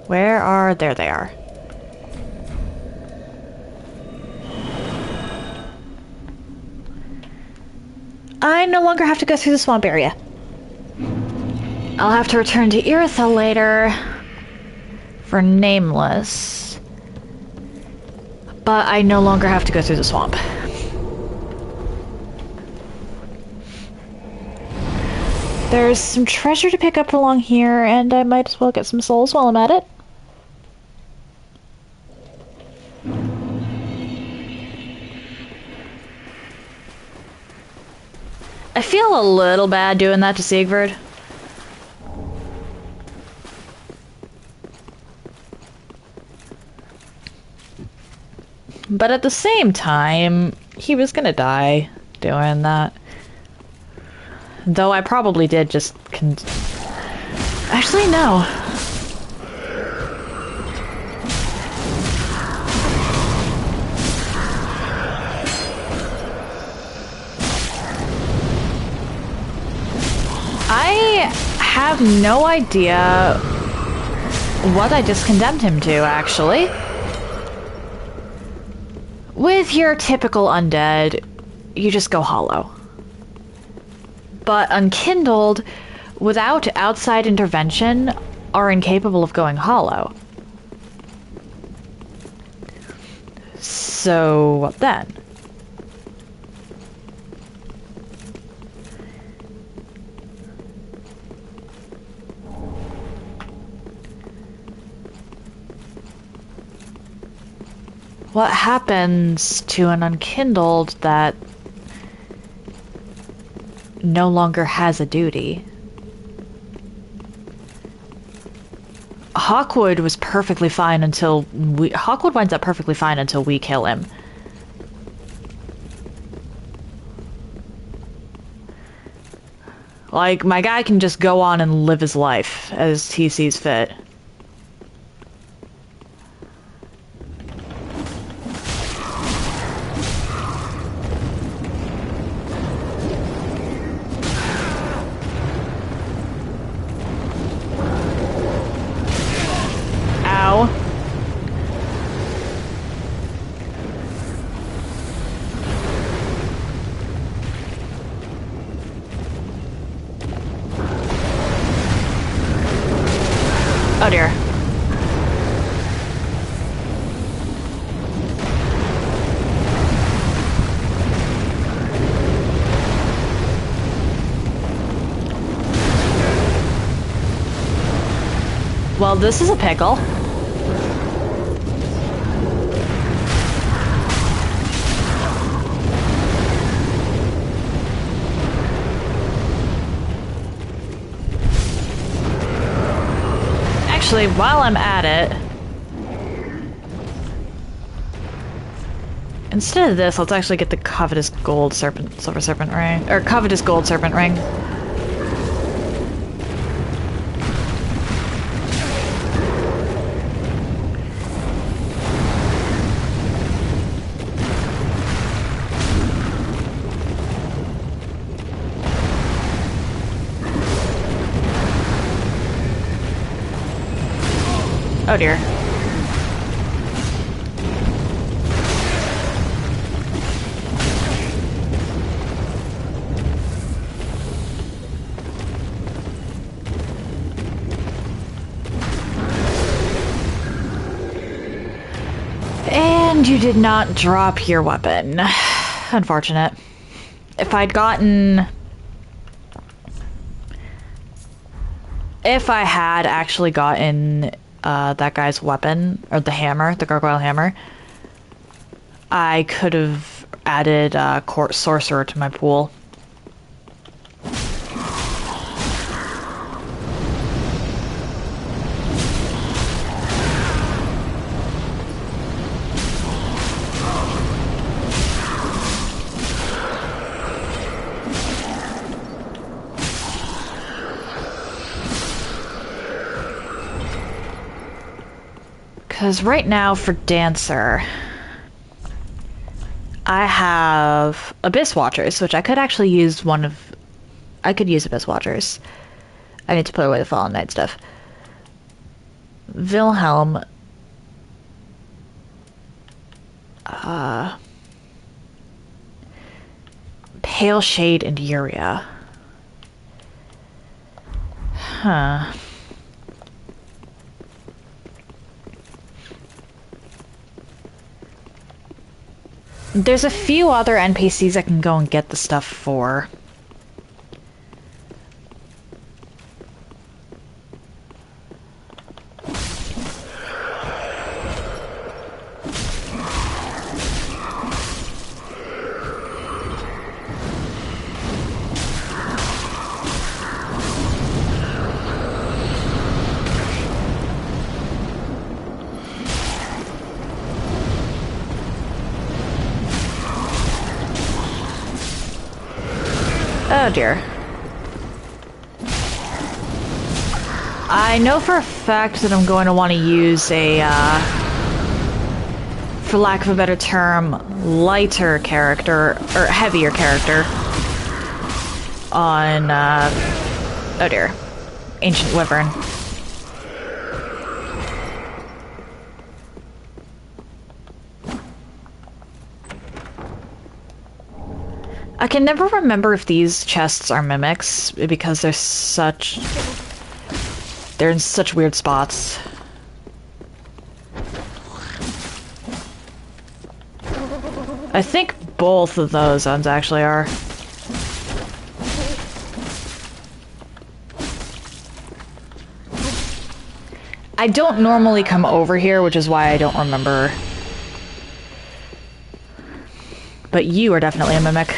Where are... There they are. I no longer have to go through the swamp area. I'll have to return to Irithyll later for Nameless. But I no longer have to go through the swamp. There's some treasure to pick up along here, and I might as well get some souls while I'm at it. I feel a little bad doing that to Siegfried. But at the same time, he was gonna die doing that. Though I probably did just actually, no. I have no idea what I just condemned him to, actually. With your typical undead, you just go hollow. But unkindled, without outside intervention, are incapable of going hollow. So, what then? What happens to an unkindled that no longer has a duty? Hawkwood was perfectly fine until Hawkwood winds up perfectly fine until we kill him. Like, my guy can just go on and live his life as he sees fit. Oh dear. Well, this is a pickle. Actually, while I'm at it, instead of this, let's actually get the covetous gold silver serpent ring, or covetous gold serpent ring. Oh dear. And you did not drop your weapon. Unfortunate. If I had actually gotten that guy's weapon, or the hammer, the gargoyle hammer, I could have added court sorcerer to my pool. Because right now for Dancer, I have Abyss Watchers, which I could actually use I could use Abyss Watchers. I need to put away the Fallen Knight stuff. Wilhelm. Pale Shade and Uria. Huh. There's a few other NPCs I can go and get the stuff for. Oh dear. I know for a fact that I'm going to want to use a, for lack of a better term, lighter character, or heavier character on, oh dear, Ancient Wyvern. I can never remember if these chests are mimics, because they're in such weird spots. I think both of those ones actually are. I don't normally come over here, which is why I don't remember. But you are definitely a mimic.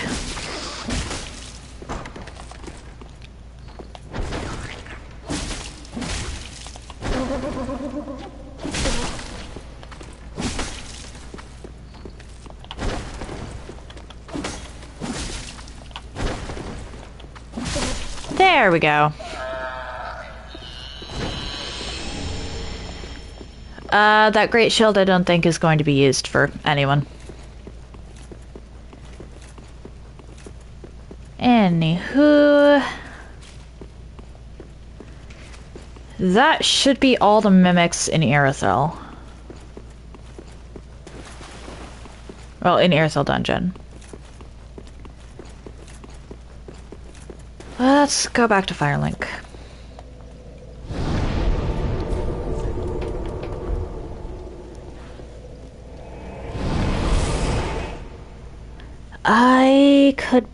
There we go. That great shield I don't think is going to be used for anyone. Anywho... that should be all the mimics in Irithyll. Well, in Irithyll Dungeon. Let's go back to Firelink. I could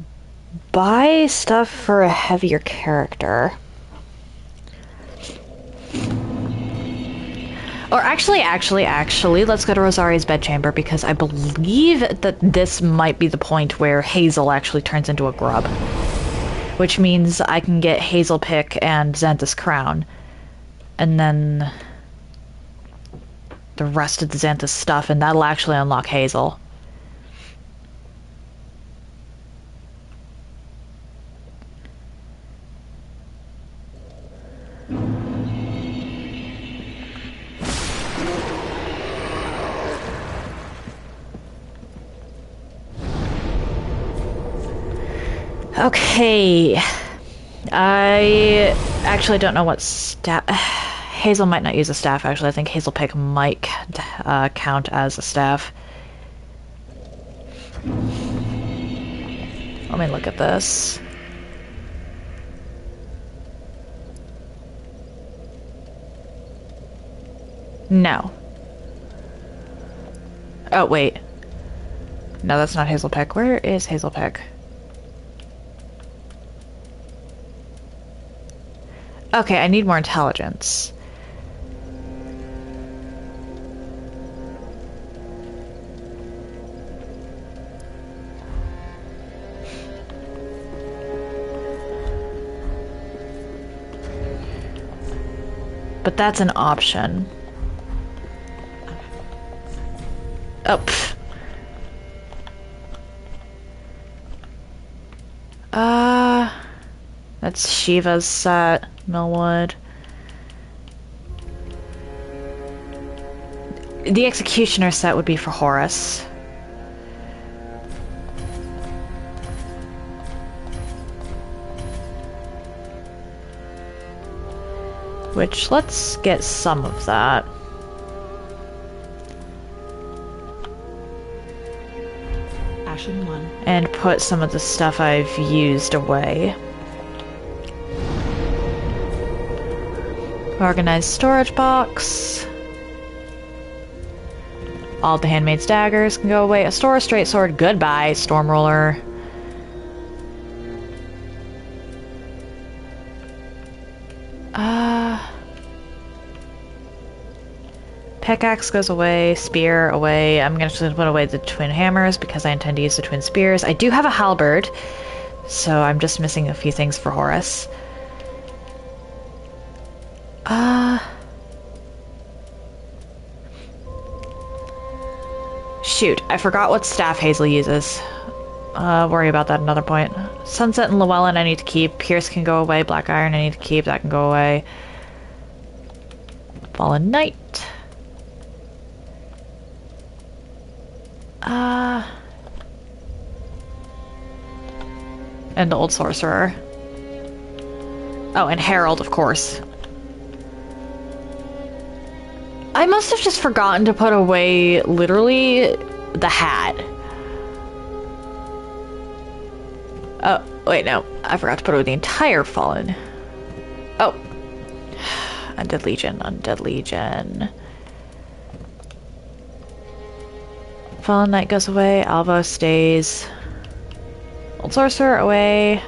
buy stuff for a heavier character. Or actually, let's go to Rosaria's bedchamber, because I believe that this might be the point where Hazel actually turns into a grub. Which means I can get Hazel Pick and Xanthus Crown. And then the rest of the Xanthus stuff, and that'll actually unlock Hazel. Okay, I actually don't know what staff... Hazel might not use a staff, actually. I think Hazel Pick might count as a staff. Let me look at this. No. Oh, wait. No, that's not Hazel Pick. Where is Hazel Pick? Okay, I need more intelligence. But that's an option. Oh, pfft. That's Shiva's set. Millwood. The Executioner set would be for Horus. Which, let's get some of that. Ashen Mon. And put some of the stuff I've used away. Organized storage box. All the Handmaid's daggers can go away. A store, straight sword, goodbye. Stormroller. Pickaxe goes away. Spear away. I'm gonna just put away the twin hammers because I intend to use the twin spears. I do have a halberd, so I'm just missing a few things for Horus. Shoot, I forgot what staff Hazel uses. worry about that another point. Sunset and Llewellyn I need to keep. Pierce can go away. Black Iron I need to keep. That can go away. Fallen Knight. And the Old Sorcerer. Oh, and Herald, of course. I must have just forgotten to put away, literally, the hat. Oh, wait, no. I forgot to put away the entire Fallen. Oh. Undead Legion, Undead Legion. Fallen Knight goes away, Alvo stays. Old Sorcerer away.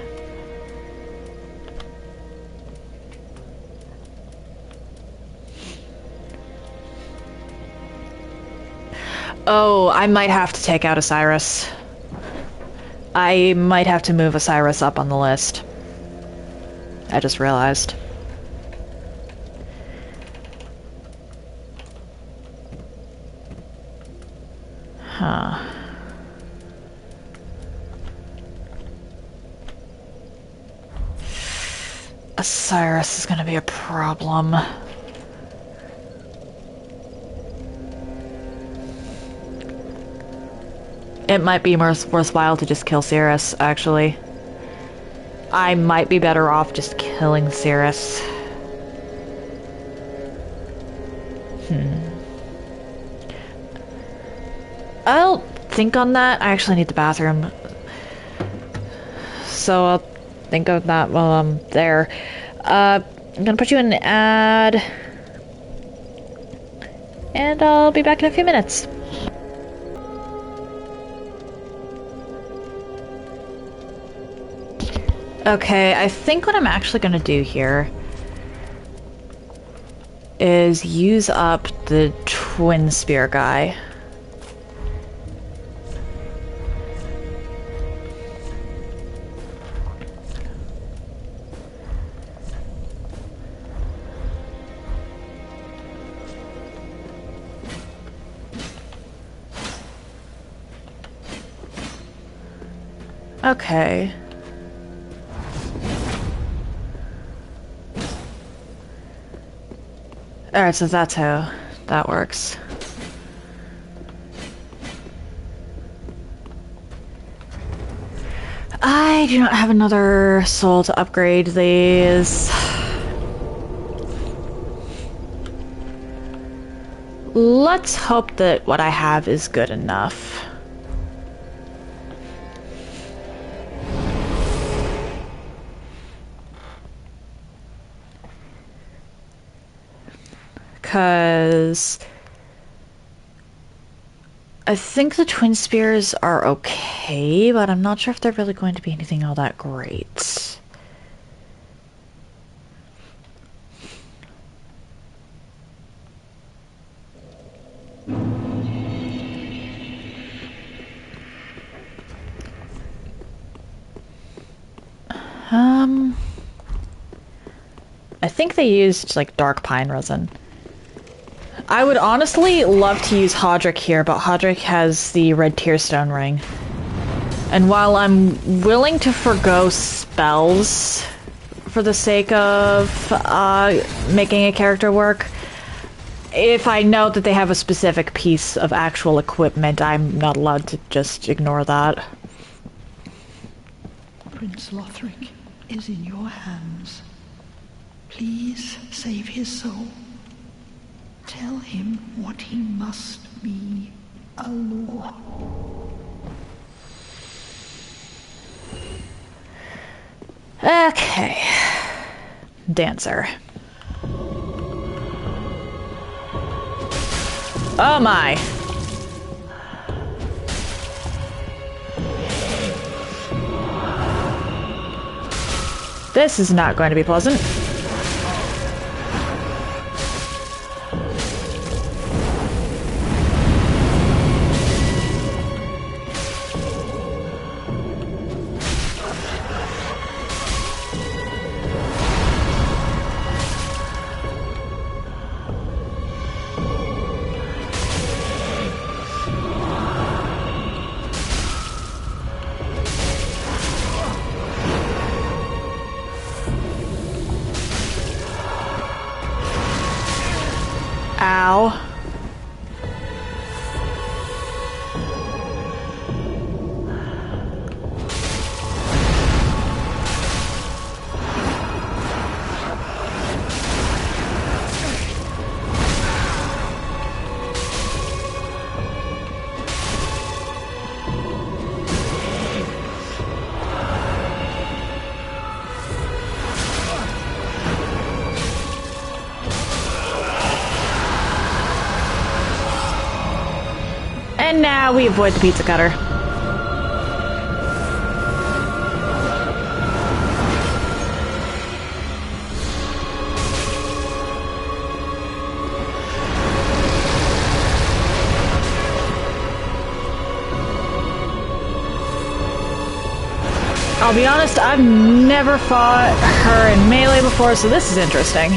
Oh, I might have to take out Osiris. I might have to move Osiris up on the list. I just realized. Huh. Osiris is gonna be a problem. It might be worthwhile to just kill Cirrus, actually. I might be better off just killing Cirrus. I'll think on that. I actually need the bathroom. So I'll think of that while I'm there. I'm gonna put you in an ad. And I'll be back in a few minutes. Okay, I think what I'm actually gonna do here is use up the Twin Spear guy. Okay. Alright, so that's how that works. I do not have another soul to upgrade these. Let's hope that what I have is good enough. Because I think the Twin Spears are okay, but I'm not sure if they're really going to be anything all that great. I think they used like dark pine resin. I would honestly love to use Aldrich here, but Aldrich has the red tearstone ring. And while I'm willing to forgo spells for the sake of making a character work, if I know that they have a specific piece of actual equipment, I'm not allowed to just ignore that. Prince Lothric is in your hands. Please save his soul. Tell him what he must be, a lord. Okay. Dancer. Oh my. This is not going to be pleasant. Now we avoid the pizza cutter. I'll be honest, I've never fought her in melee before, so this is interesting.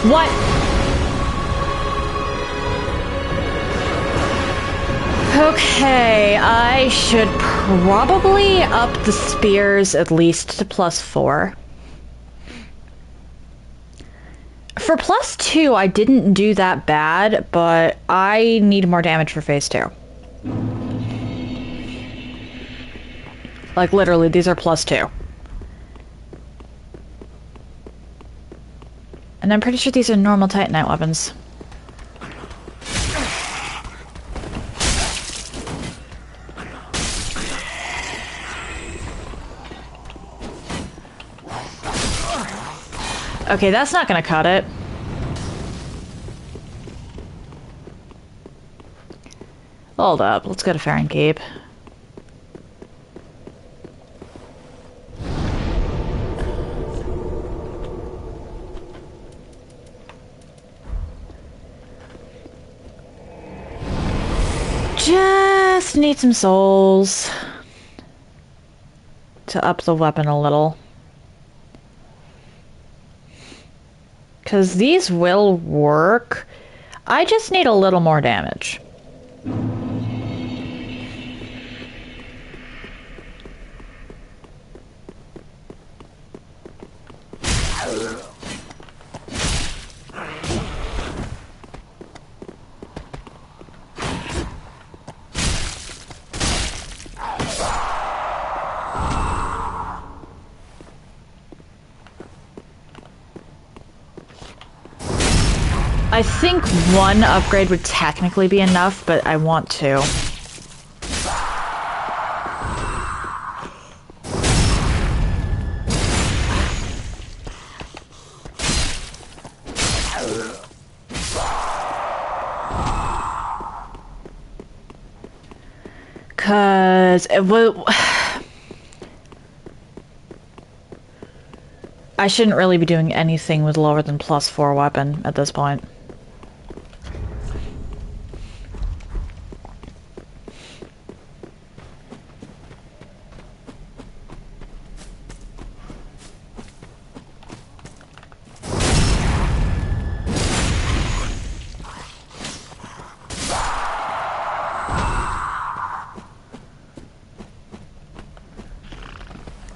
What? Okay, I should probably up the spears at least to +4. For +2, I didn't do that bad, but I need more damage for phase 2. Like, literally, these are +2. And I'm pretty sure these are normal Titanite weapons. Okay, that's not gonna cut it. Hold up, let's go to Farron Keep. Just need some souls to up the weapon a little. Because these will work. I just need a little more damage. I think one upgrade would technically be enough, but I want to. Cause it will. I shouldn't really be doing anything with lower than +4 weapon at this point.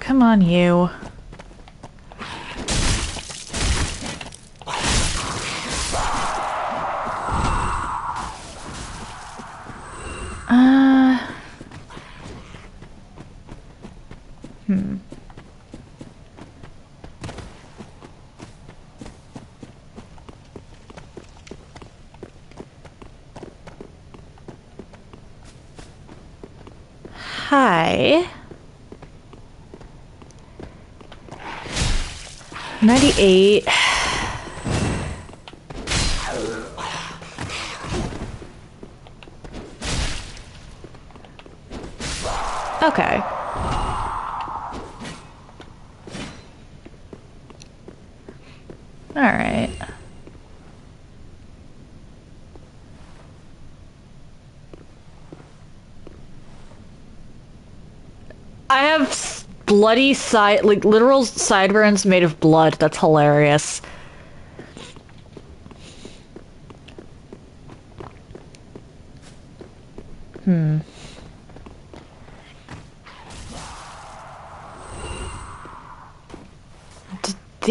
Come on, you. Hi. 98. Okay. All right. I have bloody side, like literal sideburns made of blood. That's hilarious.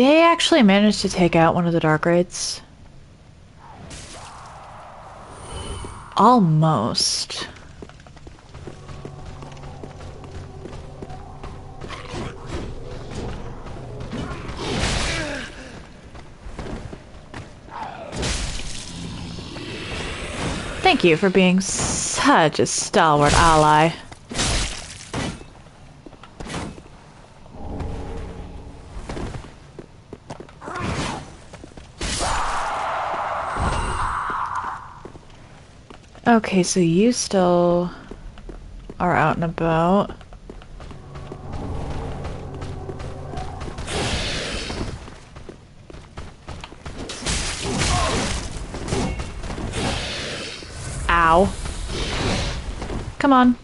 they actually manage to take out one of the dark raids? Almost. Thank you for being such a stalwart ally. Okay, so you still are out and about. Ow. Come on.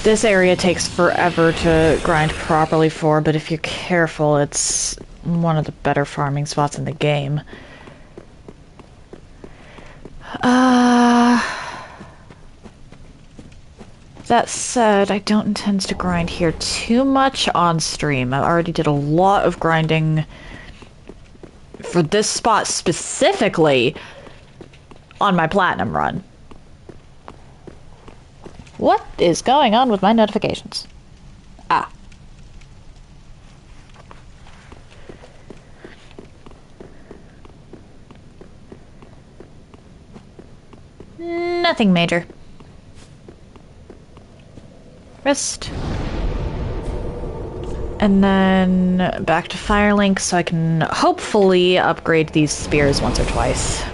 This area takes forever to grind properly for, but if you're careful, it's one of the better farming spots in the game. That said, I don't intend to grind here too much on stream. I already did a lot of grinding for this spot specifically on my platinum run. What is going on with my notifications? Ah. Nothing major. Rest. And then back to Firelink so I can hopefully upgrade these spears once or twice.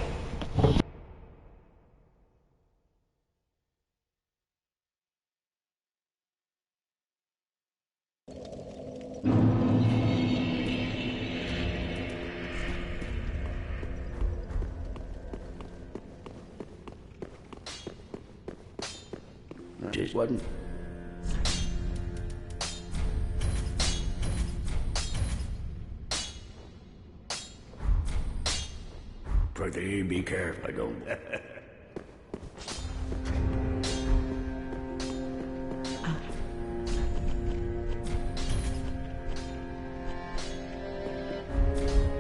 Just wasn't. Pretty be careful, I don't.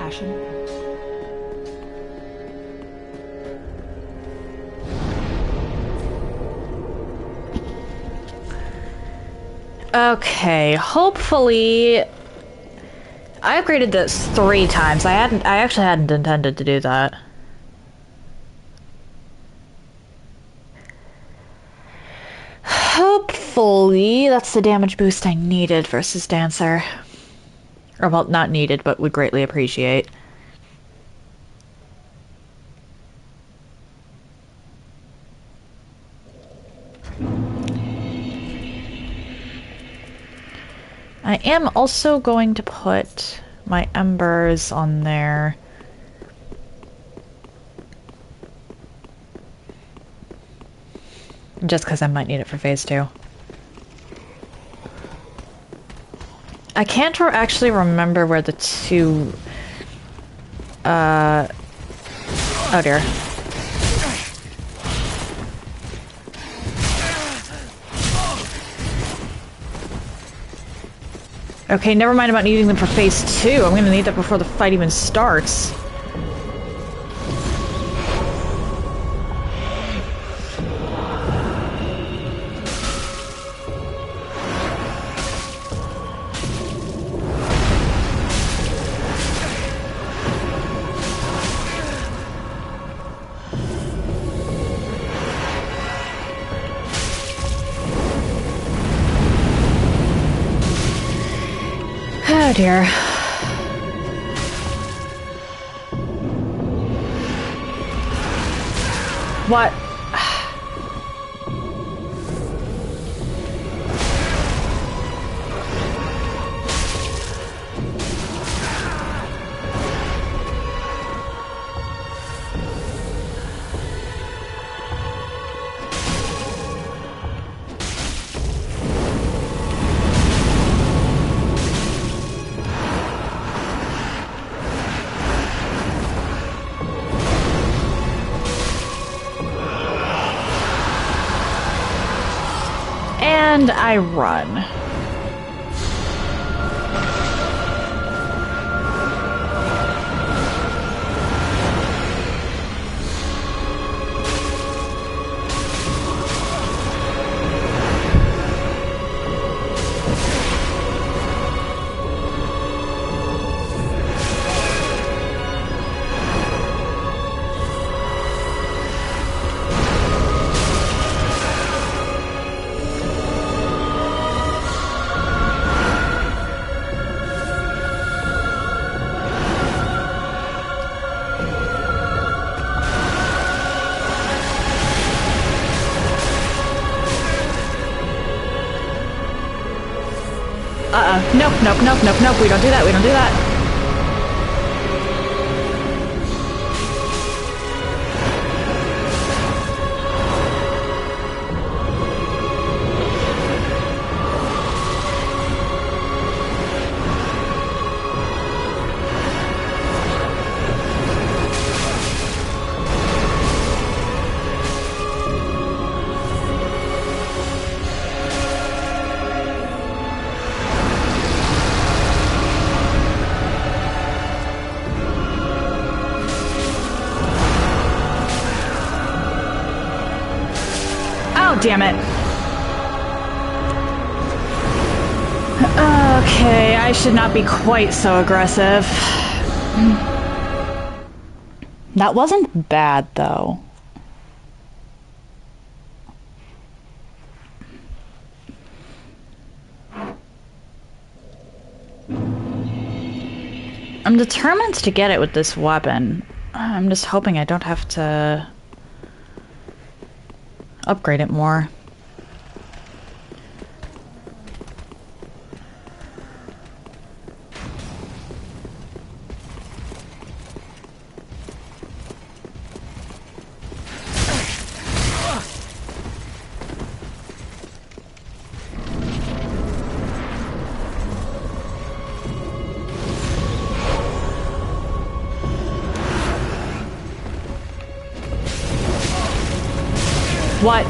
Ashen. Okay, hopefully I upgraded this 3 times. I actually hadn't intended to do that. Hopefully that's the damage boost I needed versus Dancer. Or well, not needed, but would greatly appreciate. I am also going to put my embers on there. Just because I might need it for phase 2. I can't actually remember where the 2... Oh dear. Okay, never mind about needing them for phase 2. I'm gonna need that before the fight even starts. Oh dear. What? And I run. Nope, we don't do that, we don't do that. Damn it. Okay, I should not be quite so aggressive. That wasn't bad, though. I'm determined to get it with this weapon. I'm just hoping I don't have to upgrade it more. What?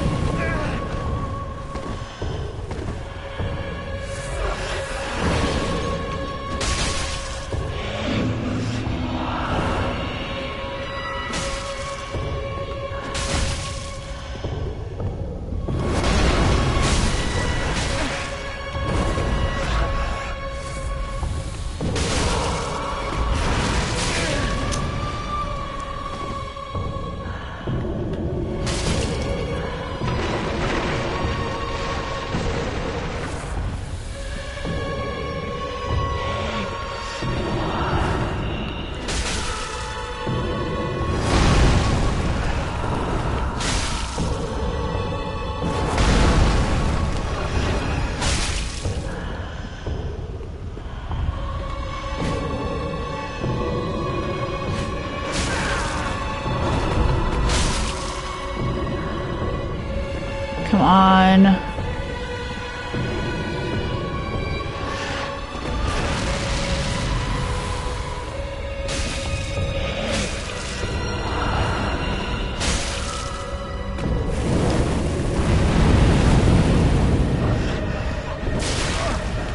Come on.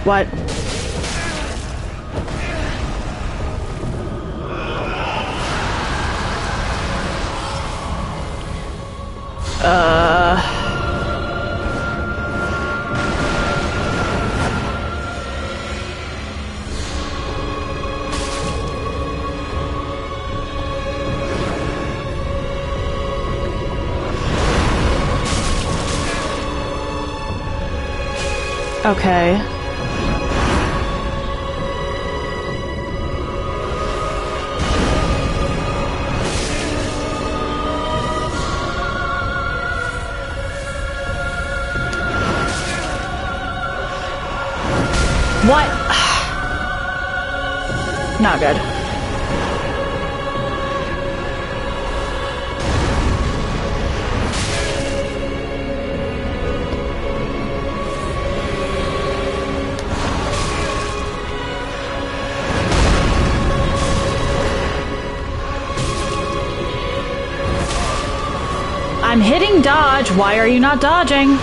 What? Okay. What? Not good. I'm hitting dodge. Why are you not dodging?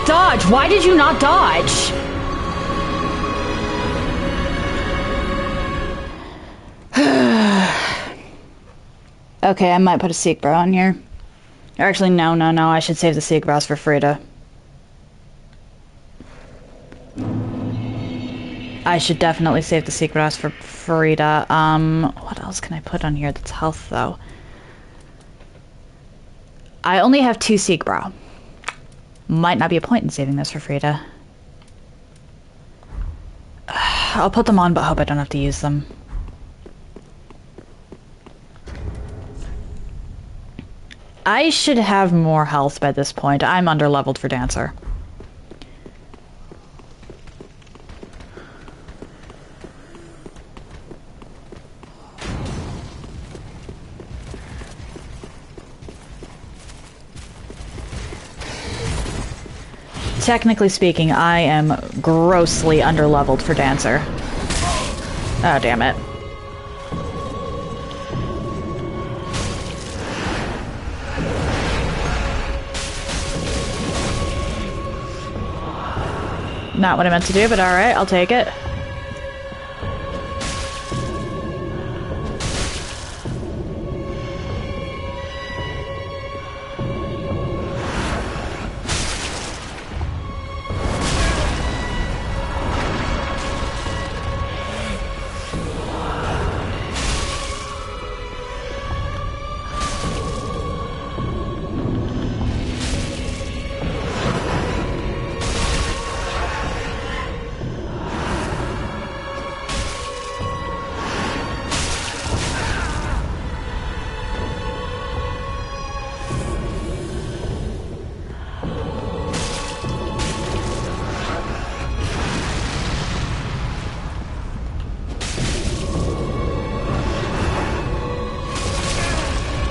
dodge? Why did you not dodge? Okay, I might put a Seek Brow on here. Or actually, no, I should save the Seek Brows for Frida. I should definitely save the Seek Brows for Frida. What else can I put on here that's health, though? I only have 2 Seek Brow. Might not be a point in saving this for Frida. I'll put them on, but hope I don't have to use them. I should have more health by this point. I'm underleveled for Dancer. Technically speaking, I am grossly underleveled for Dancer. Oh, damn it. Not what I meant to do, but alright, I'll take it.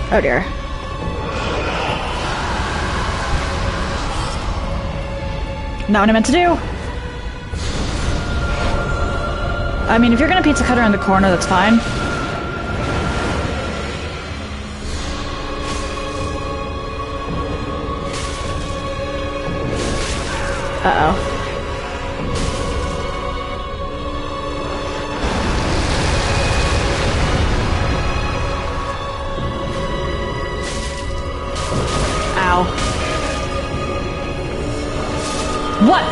Oh dear. Not what I meant to do. I mean, if you're gonna pizza cutter in the corner, that's fine. Uh-oh. What?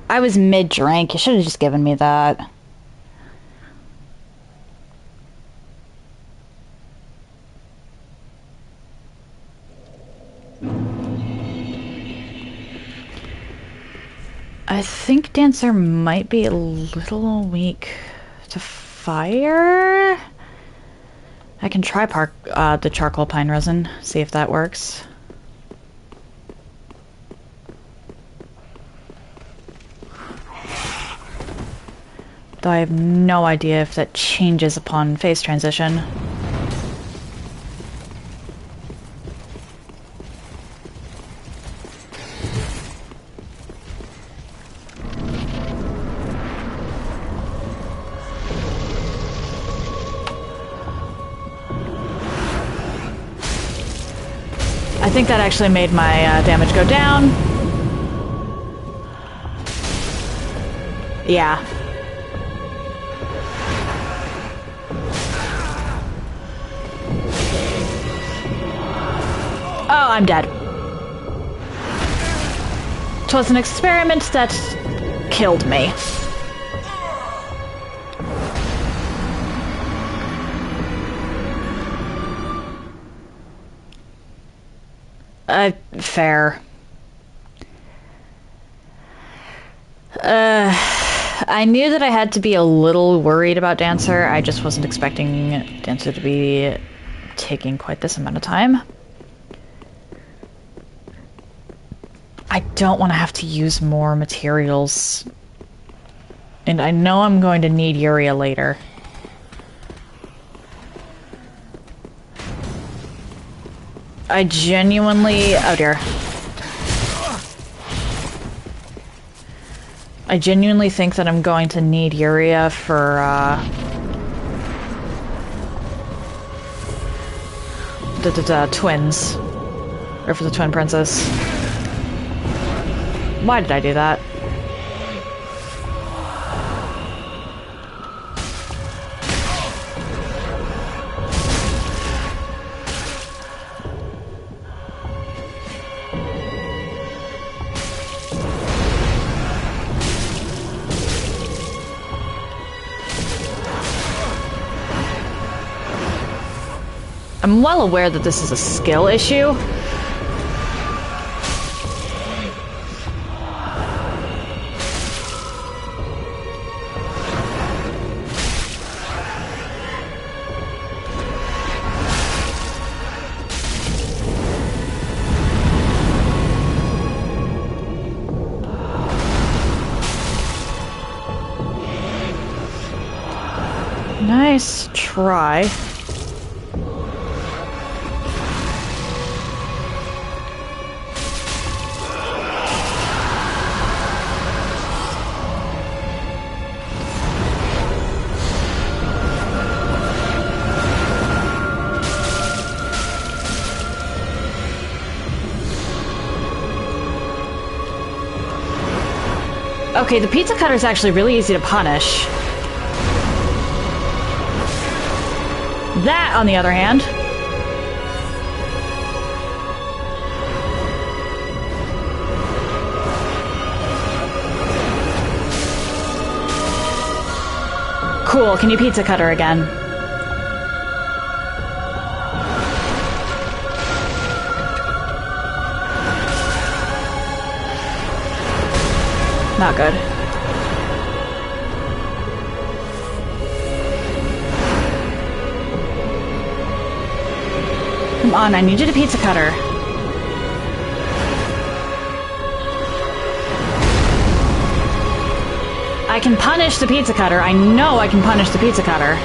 I was mid-drink. You should have just given me that. I think Dancer might be a little weak to fire. I can try the charcoal pine resin, see if that works. Though I have no idea if that changes upon phase transition. I think that actually made my damage go down. Yeah. Oh, I'm dead. 'Twas an experiment that killed me. Fair. I knew that I had to be a little worried about Dancer. I just wasn't expecting Dancer to be taking quite this amount of time. I don't want to have to use more materials. And I know I'm going to need Urea later. I genuinely... oh dear. I genuinely think that I'm going to need Urea for twins. Or for the twin princess. Why did I do that? I'm well aware that this is a skill issue. Nice try. Okay, the pizza cutter is actually really easy to punish. That, on the other hand... Cool, can you pizza cutter again? Not good. Come on, I need you to pizza cutter. I can punish the pizza cutter. I know I can punish the pizza cutter.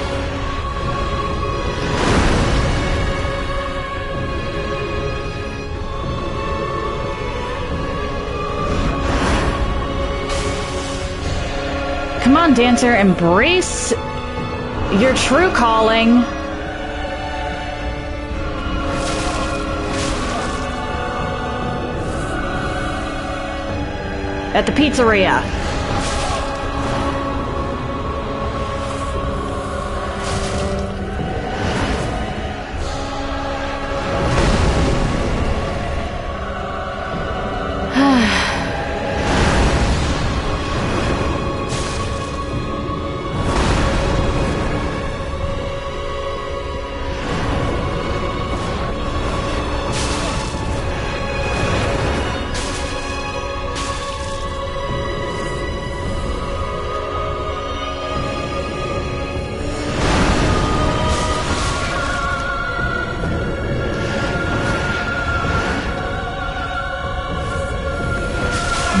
Come on, Dancer, embrace your true calling. At the pizzeria.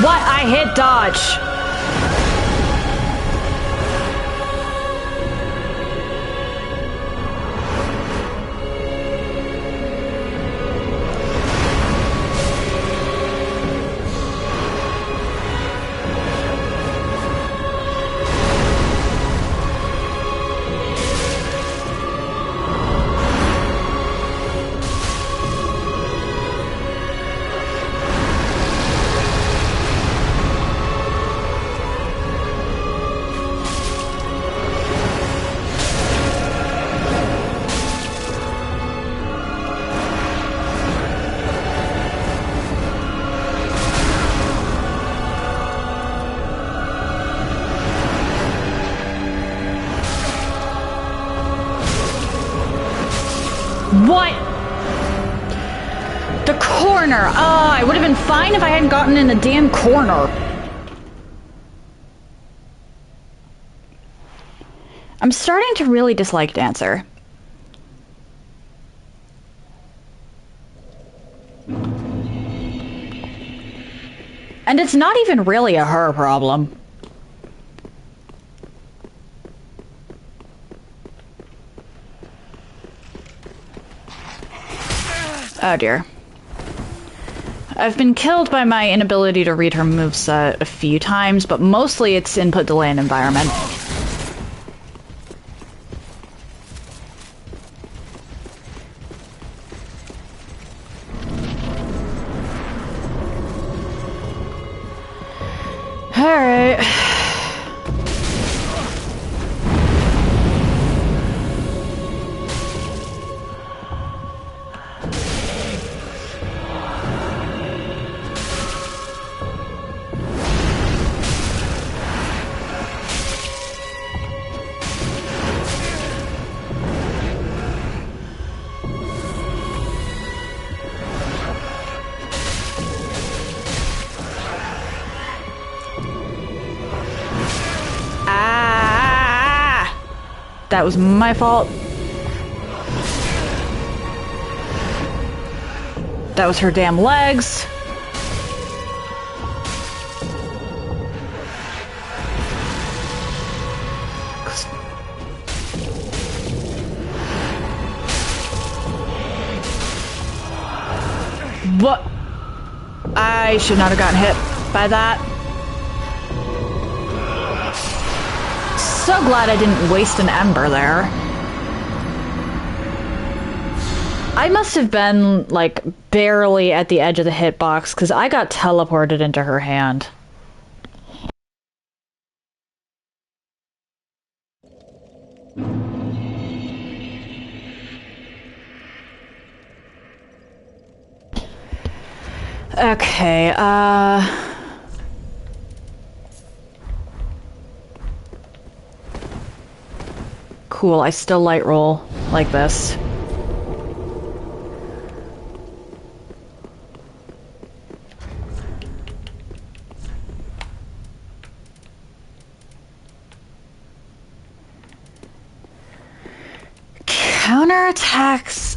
What? I hit dodge. What? The corner! I would have been fine if I hadn't gotten in the damn corner. I'm starting to really dislike Dancer. And it's not even really a her problem. Oh dear. I've been killed by my inability to read her moveset a few times, but mostly it's input delay and environment. That was my fault. That was her damn legs. What? I should not have gotten hit by that. So glad I didn't waste an ember there. I must have been, like, barely at the edge of the hitbox, because I got teleported into her hand. Okay, cool, I still light roll like this. Counterattacks.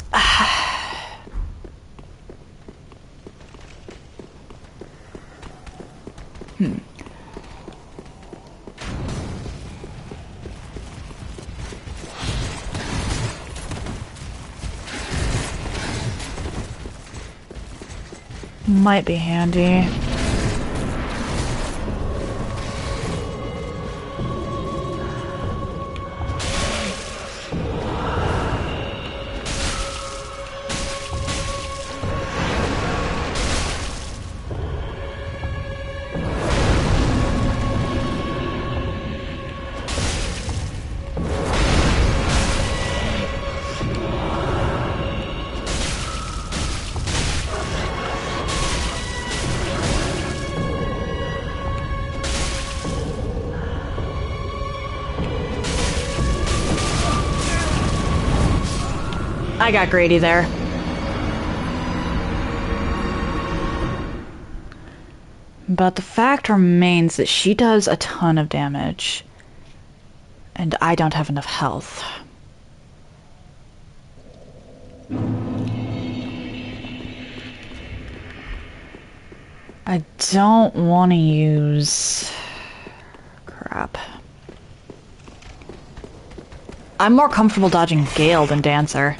Might be handy. I got greedy there. But the fact remains that she does a ton of damage. And I don't have enough health. I don't want to use... crap. I'm more comfortable dodging Gale than Dancer.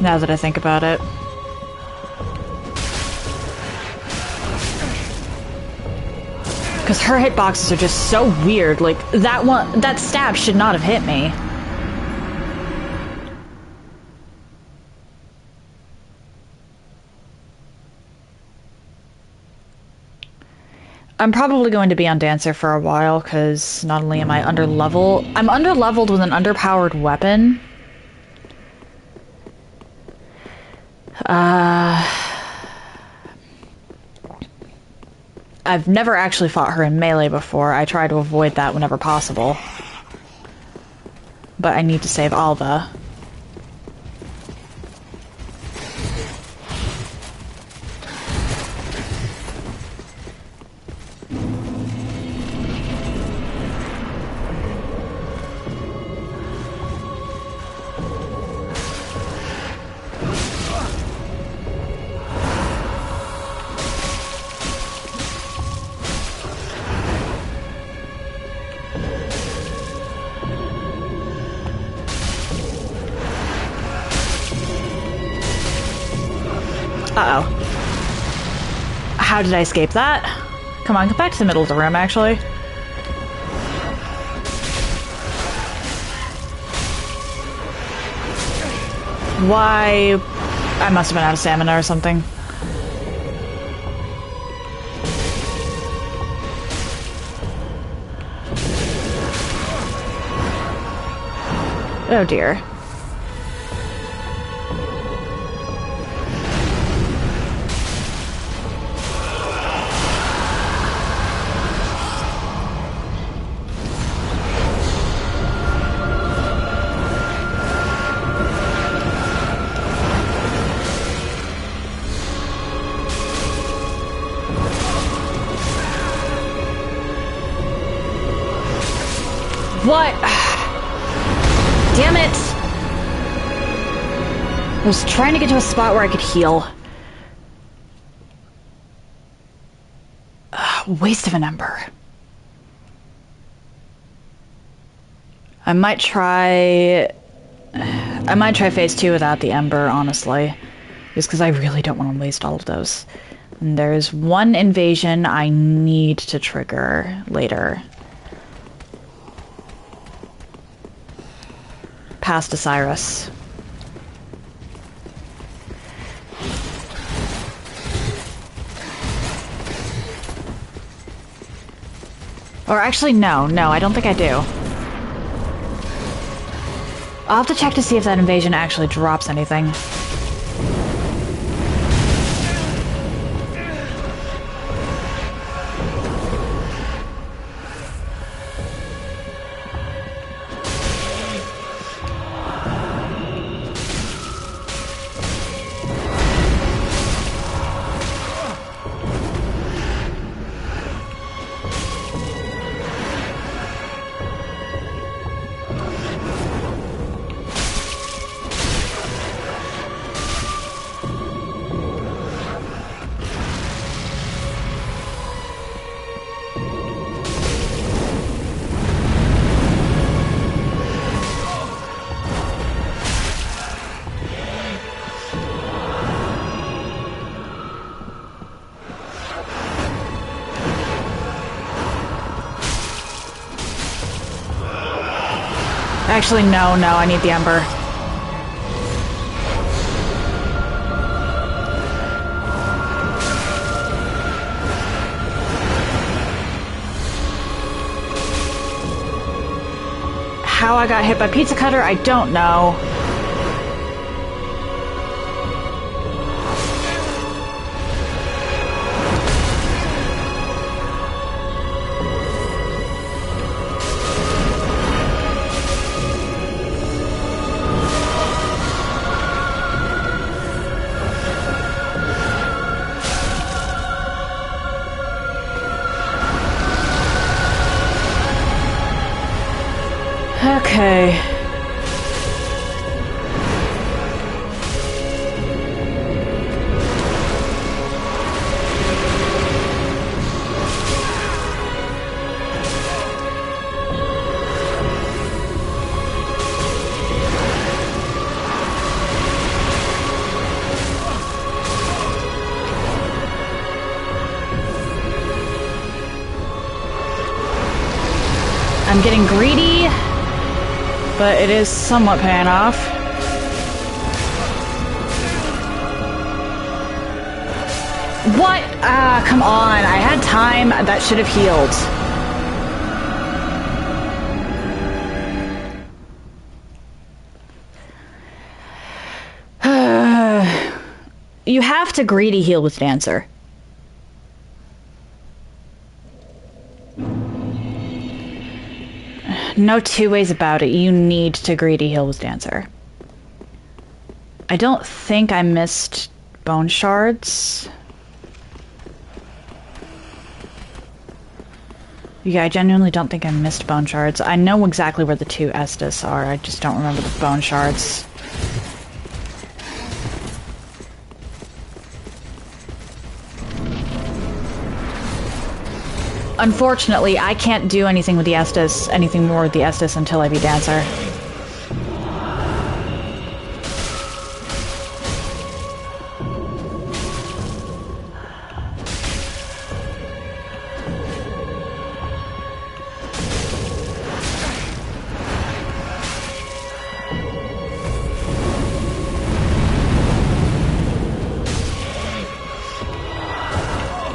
Now that I think about it. Because her hitboxes are just so weird. Like, that stab should not have hit me. I'm probably going to be on Dancer for a while, because not only am I underleveled, I'm underleveled with an underpowered weapon. I've never actually fought her in melee before. I try to avoid that whenever possible. But I need to save Alva. Uh-oh. How did I escape that? Come on, come back to the middle of the room, actually. Why? I must have been out of stamina or something. Oh dear. What? Damn it! I was trying to get to a spot where I could heal. Waste of an ember. I might try phase 2 without the ember, honestly. Just because I really don't want to waste all of those. And there's one invasion I need to trigger later. Past Osiris. Or actually, no, I don't think I do. I'll have to check to see if that invasion actually drops anything. Actually, no, I need the ember. How I got hit by Pizza Cutter, I don't know. Okay. I'm getting greedy, but it is somewhat paying off. What? Ah, come on. I had time. That should have healed. You have to greedy heal with Dancer. No two ways about it. You need to greedy heal with Dancer. I don't think I missed bone shards. Yeah, I genuinely don't think I missed bone shards. I know exactly where the two Estus are. I just don't remember the bone shards. Unfortunately, I can't do anything with the Estus, anything more with the Estus until I beat Dancer.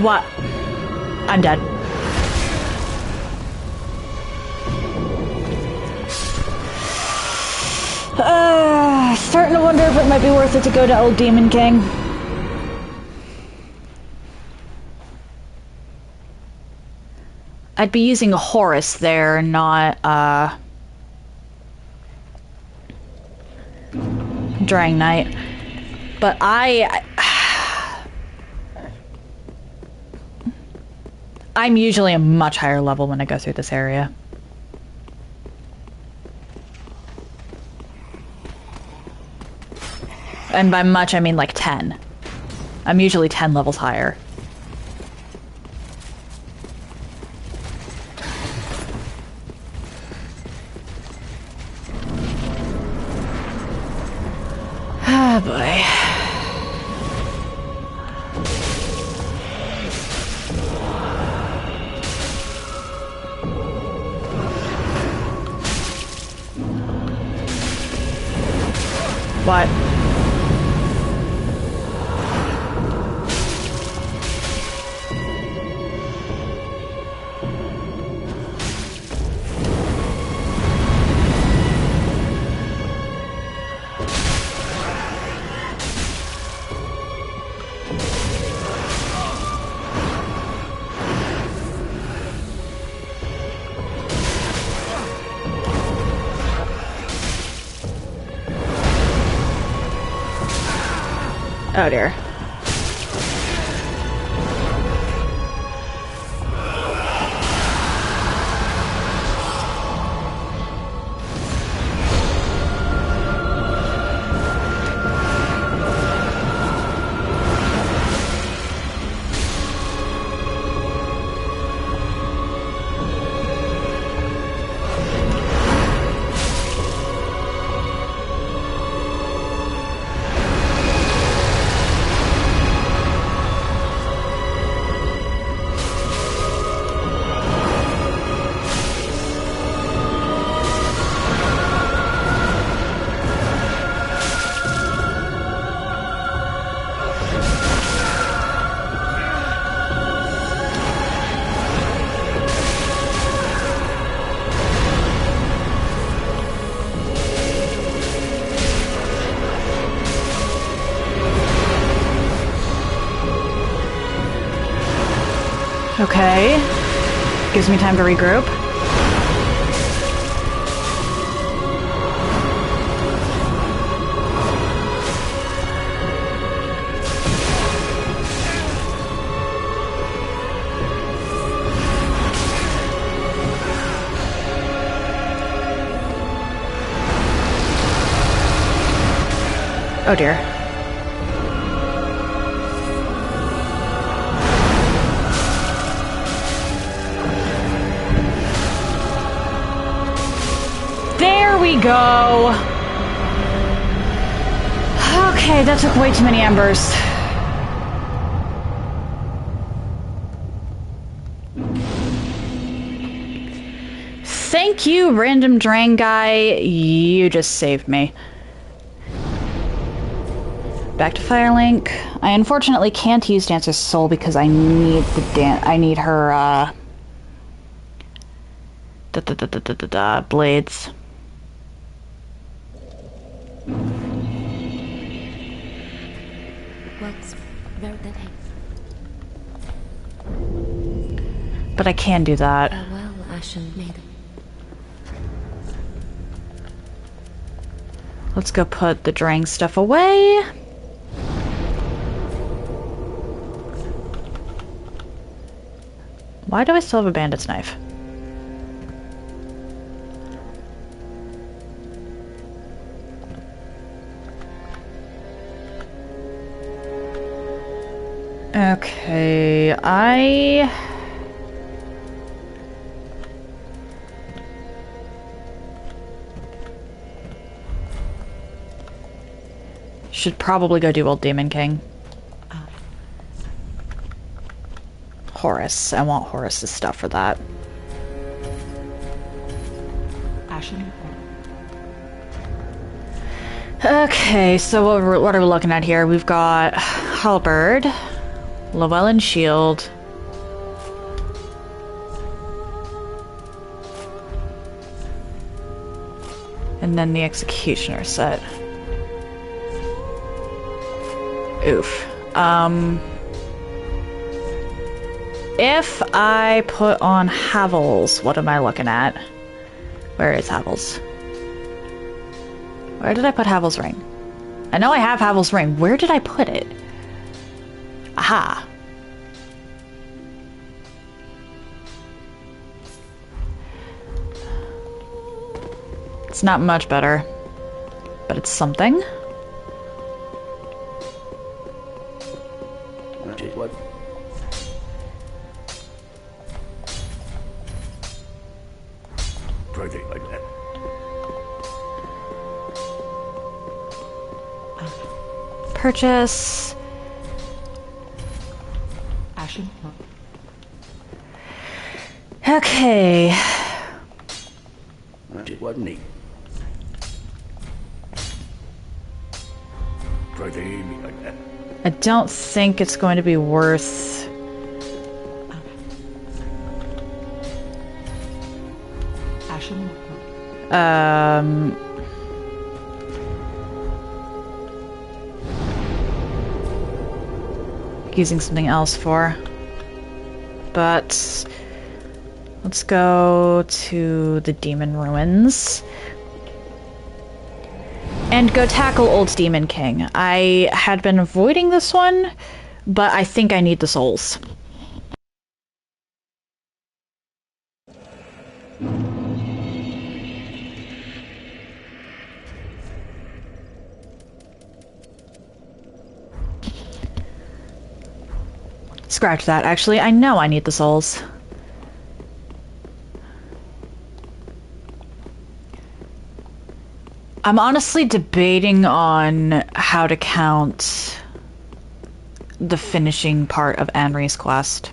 What? I'm dead. Starting to wonder if it might be worth it to go to Old Demon King. I'd be using a Horus there, not, Drying Knight. But I'm usually a much higher level when I go through this area. And by much, I mean like 10. I'm usually 10 levels higher. Ah, boy. What? Oh dear. Okay. Gives me time to regroup. Oh dear. There we go. Okay, that took way too many embers. Thank you, random drain guy. You just saved me. Back to Firelink. I unfortunately can't use Dancer's Soul because I need I need her blades. But I can do that. Let's go put the Drang stuff away. Why do I still have a bandit's knife? Okay, I should probably go do Old Demon King. Horus. I want Horus's stuff for that. Ashen. Okay, so what are we looking at here? We've got Halberd, Llewellyn Shield, and then the Executioner set. Oof. If I put on Havel's, what am I looking at? Where is Havel's? Where did I put Havel's ring? I know I have Havel's ring. Where did I put it? Aha. It's not much better, but it's something. purchase. Ashen. Okay. It wasn't he. Try to aim me like that. I don't think it's going to be worth... Ashen. Using something else for. But let's go to the Demon Ruins and go tackle Old Demon King. I had been avoiding this one, but I think I need the souls. Scratch that, actually. I know I need the souls. I'm honestly debating on how to count the finishing part of Anri's quest.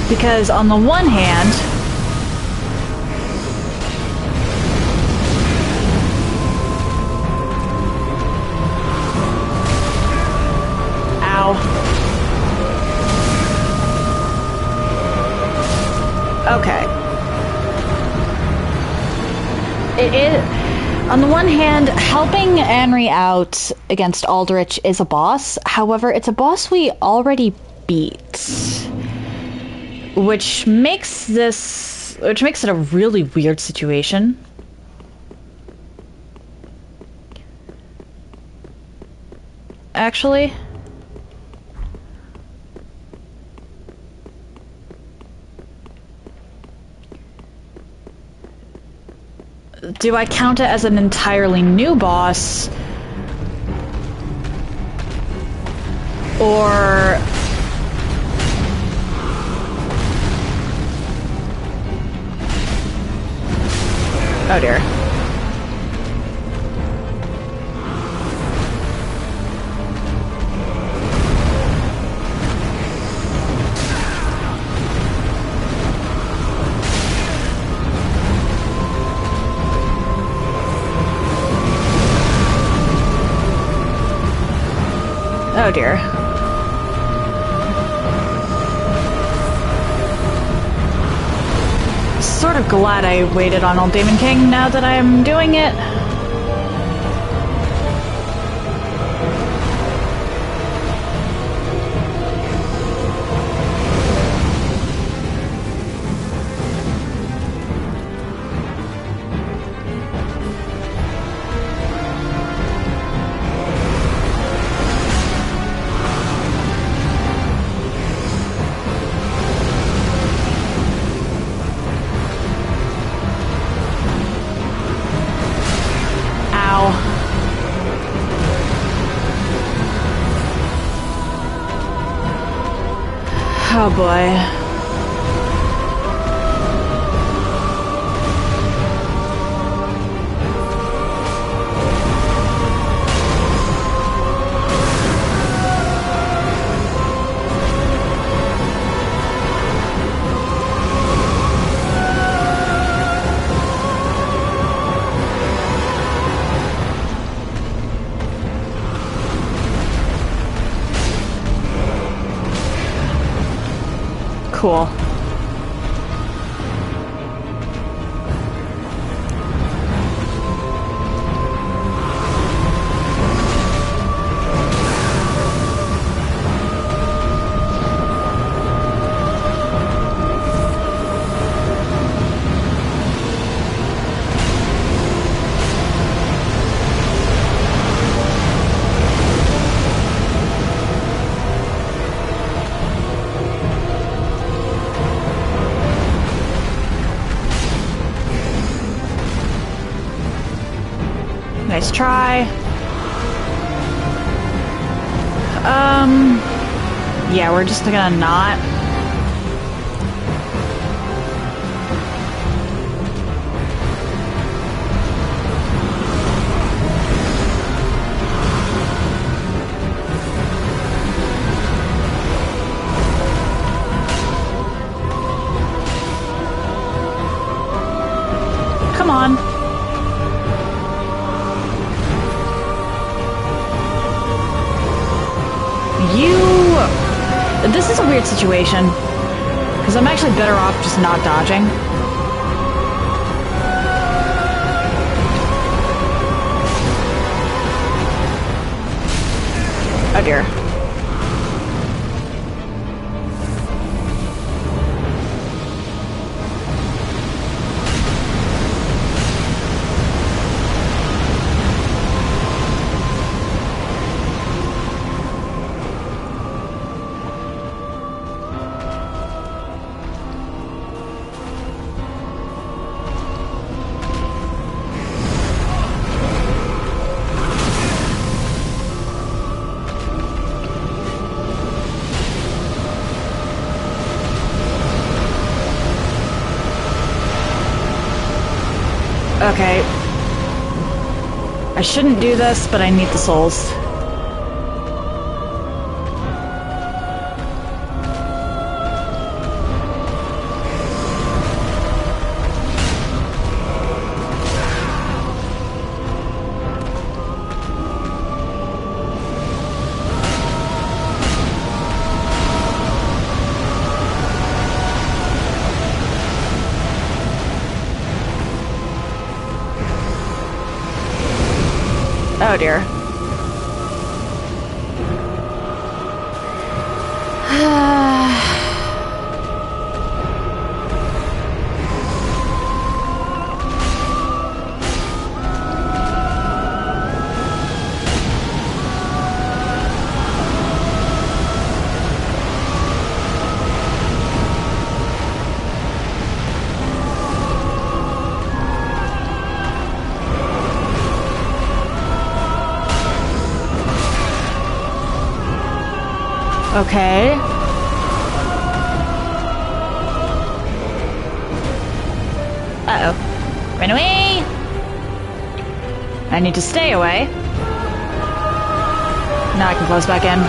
Because on the one hand, ow. Okay. It is, on the one hand, helping Anri out against Aldrich is a boss. However, it's a boss we already beat. Which makes it a really weird situation. Actually, do I count it as an entirely new boss? Or... oh dear. Oh dear. Sort of glad I waited on Old Demon King now that I'm doing it. Oh boy. Cool. Nice try. Yeah, we're just gonna not. Come on. This is a weird situation, because I'm actually better off just not dodging. Oh dear. Okay. I shouldn't do this, but I need the souls. Oh dear. Okay. Uh-oh. Run away! I need to stay away. Now I can close back in.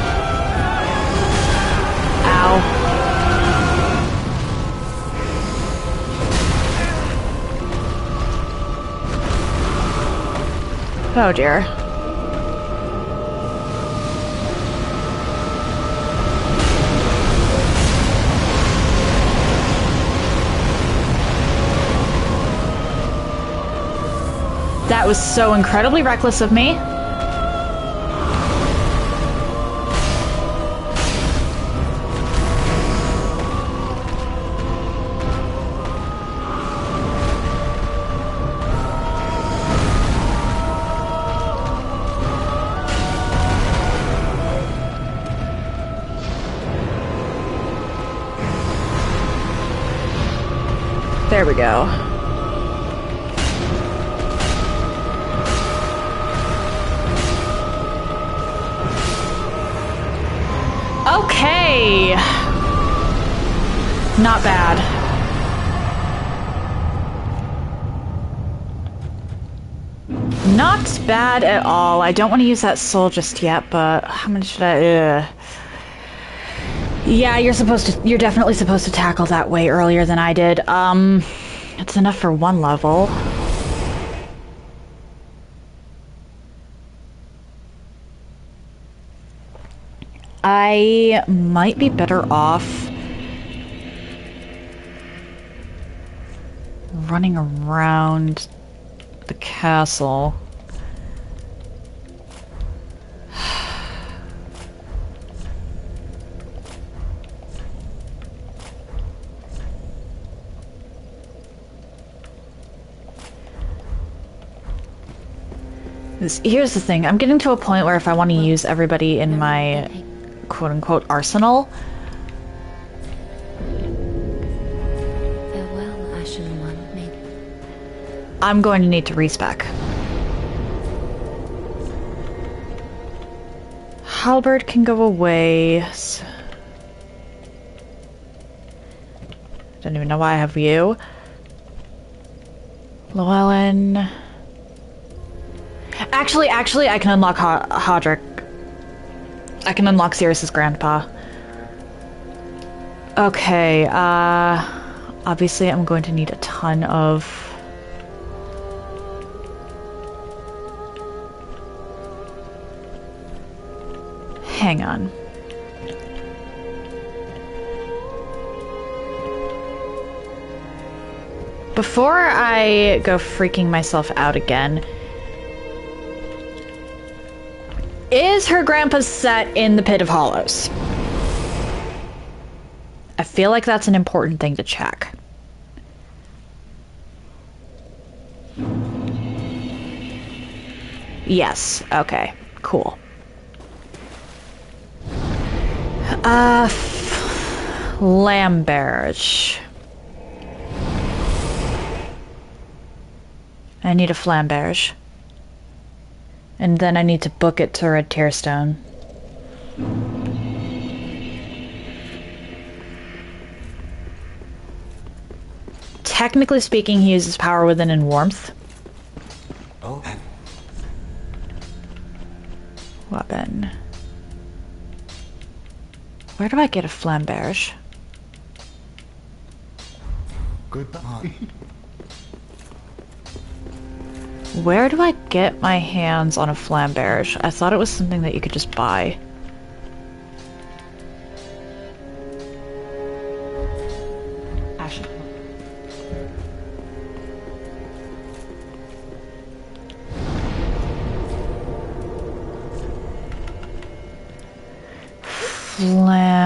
Ow. Oh dear. That was so incredibly reckless of me. There we go. Okay. Not bad. Not bad at all. I don't want to use that soul just yet, but how much should I... Yeah, you're definitely supposed to tackle that way earlier than I did. It's enough for one level. I might be better off running around the castle. Here's the thing, I'm getting to a point where if I want to use everybody in my quote-unquote arsenal, Farewell, Ashen One, maid. I'm going to need to respec. Halberd can go away. Don't even know why I have you. Llewellyn. Actually, I can unlock Aldrich. I can unlock Sirius's grandpa. Okay, obviously I'm going to need a ton of... Hang on. Before I go freaking myself out again, is her grandpa's set in the Pit of Hollows? I feel like that's an important thing to check. Yes, okay, cool. Flamberge. I need a flamberge. And then I need to book it to Red Tearstone. Technically speaking, he uses power within and warmth. Oh. Weapon. Where do I get a flamberge? Goodbye. Where do I get my hands on a flamberge? I thought it was something that you could just buy. Ashen. Flamberge.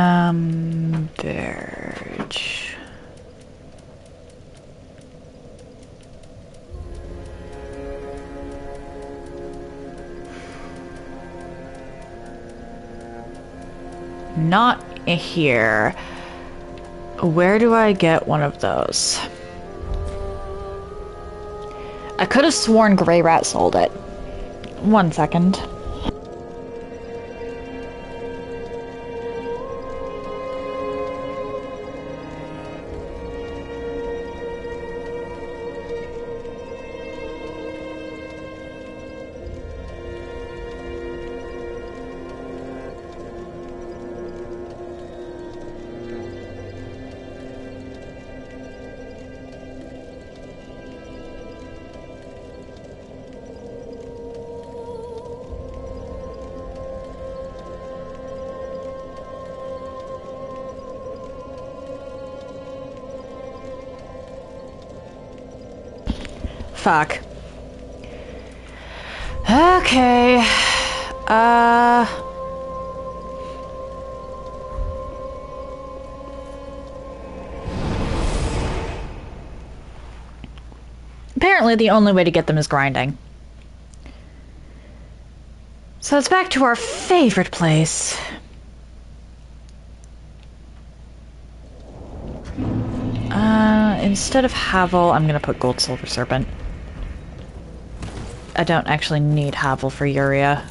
Not here. Where do I get one of those? I could have sworn Grey Rat sold it. 1 second. Fuck. Okay. Apparently the only way to get them is grinding. So it's back to our favorite place. Instead of Havel, I'm gonna put Gold Silver Serpent. I don't actually need Havel for Uria.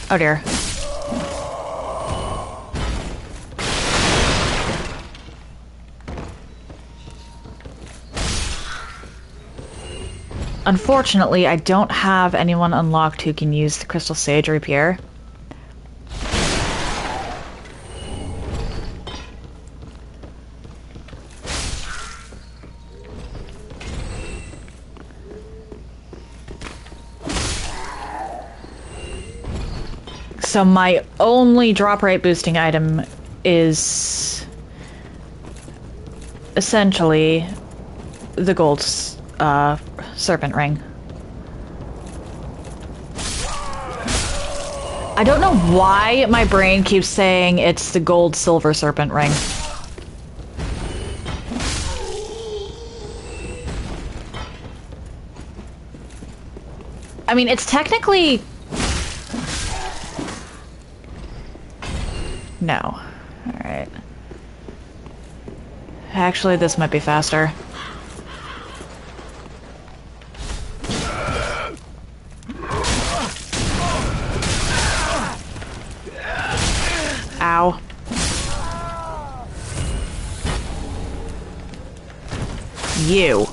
Oh dear. Unfortunately, I don't have anyone unlocked who can use the Crystal Sage Rapier. So my only drop rate boosting item is essentially the gold serpent ring. I don't know why my brain keeps saying it's the gold silver serpent ring. I mean, it's technically... No. Alright. Actually, this might be faster. you.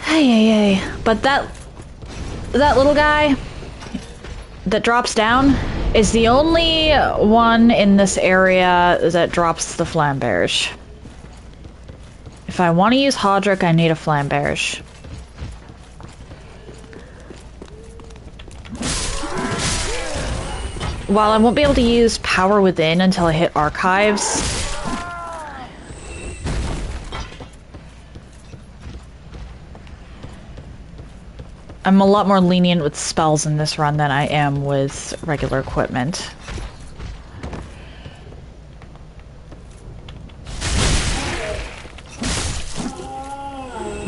Hey. But that little guy that drops down is the only one in this area that drops the flamberge. If I want to use Aldrich, I need a flamberge. While I won't be able to use Power Within until I hit Archives, I'm a lot more lenient with spells in this run than I am with regular equipment.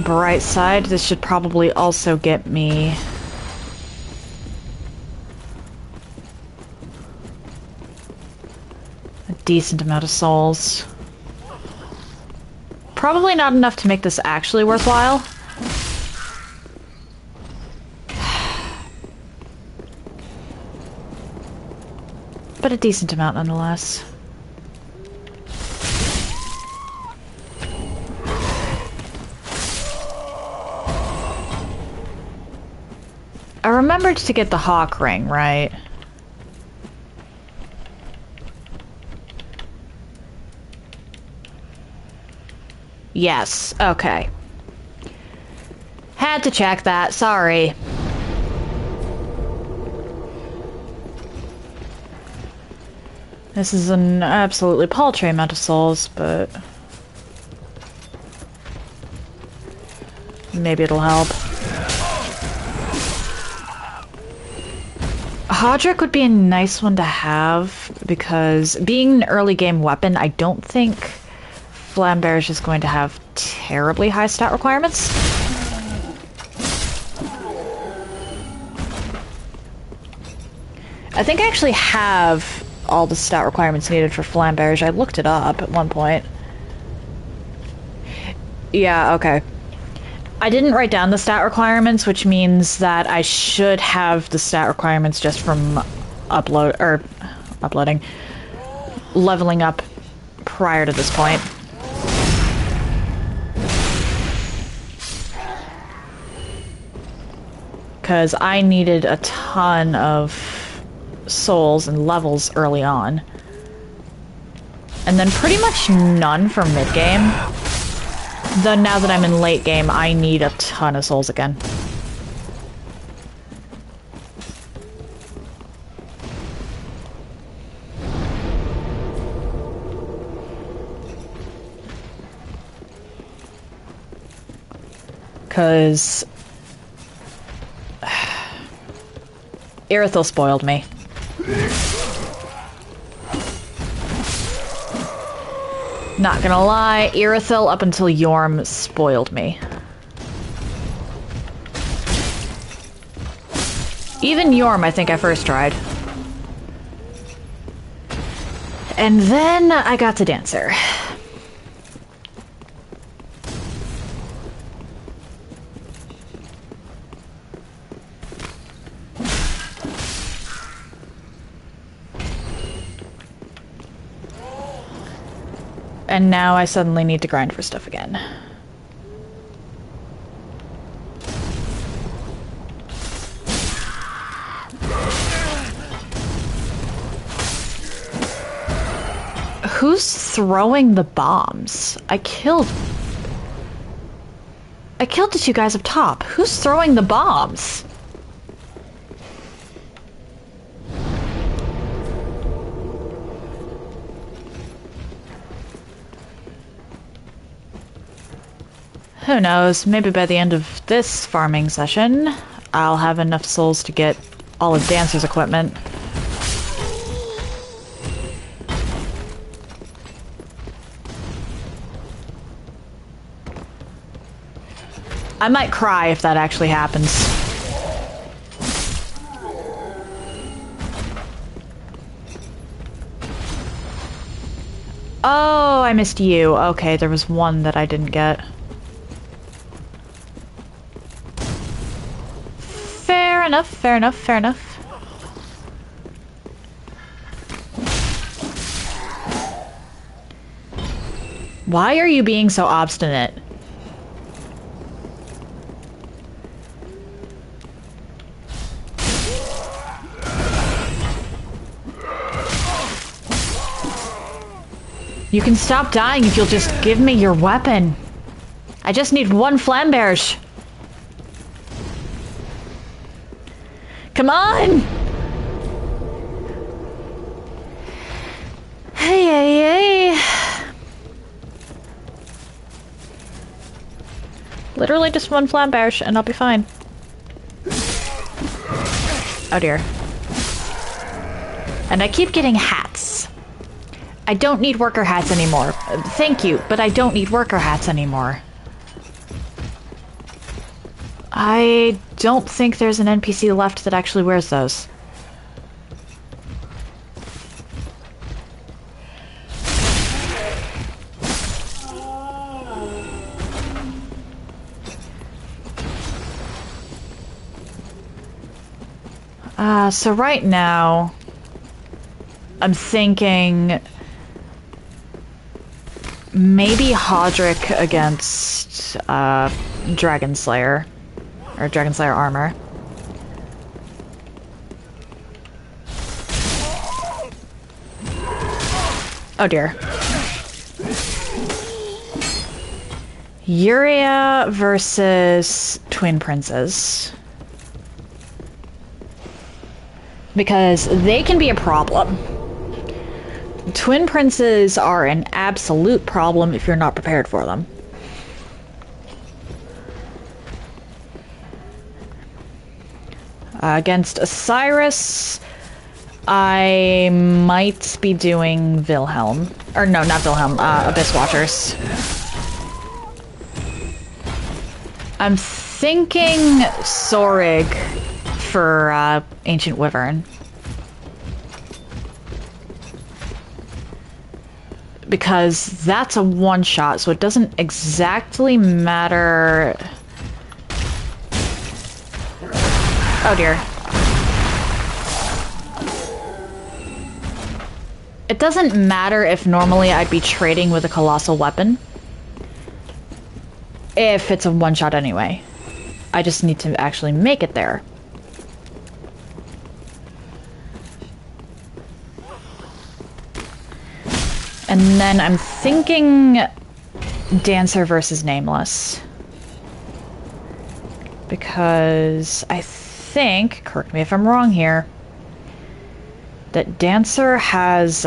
Bright side, this should probably also get me a decent amount of souls. Probably not enough to make this actually worthwhile. But a decent amount nonetheless. I remembered to get the hawk ring, right? Yes, okay. Had to check that, sorry. This is an absolutely paltry amount of souls, but maybe it'll help. Aldrich would be a nice one to have, because being an early game weapon, I don't think Flamberge is going to have terribly high stat requirements. I think I actually have all the stat requirements needed for Flamberge. I looked it up at one point. Yeah, okay. I didn't write down the stat requirements, which means that I should have the stat requirements just from leveling up prior to this point. Because I needed a ton of souls and levels early on. And then pretty much none for mid-game. Though now that I'm in late game, I need a ton of souls again. Because Irithyll spoiled me. Not gonna lie, Irithyll up until Yorm spoiled me. Even Yorm, I think I first tried. And then I got to Dancer. And now I suddenly need to grind for stuff again. Who's throwing the bombs? I killed the two guys up top. Who's throwing the bombs? Who knows, maybe by the end of this farming session, I'll have enough souls to get all of Dancer's equipment. I might cry if that actually happens. Oh, I missed you. Okay, there was one that I didn't get. Fair enough. Why are you being so obstinate? You can stop dying if you'll just give me your weapon. I just need one flamberge. Come on! Hey, hey, hey. Literally just one flamberge and I'll be fine. Oh dear. And I keep getting hats. I don't need worker hats anymore. Thank you, but I don't need worker hats anymore. I don't think there's an NPC left that actually wears those. So right now, I'm thinking maybe Aldrich against Dragon Slayer, or Dragon Slayer armor. Oh dear. Uria versus Twin Princes. Because they can be a problem. Twin Princes are an absolute problem if you're not prepared for them. Against Osiris, I might be doing Wilhelm. Or no, not Wilhelm, Abyss Watchers. I'm thinking Sorig for Ancient Wyvern. Because that's a one-shot, so it doesn't exactly matter. Oh dear. It doesn't matter if normally I'd be trading with a colossal weapon. If it's a one-shot anyway. I just need to actually make it there. And then I'm thinking Dancer versus Nameless. Because I think, correct me if I'm wrong here, that Dancer has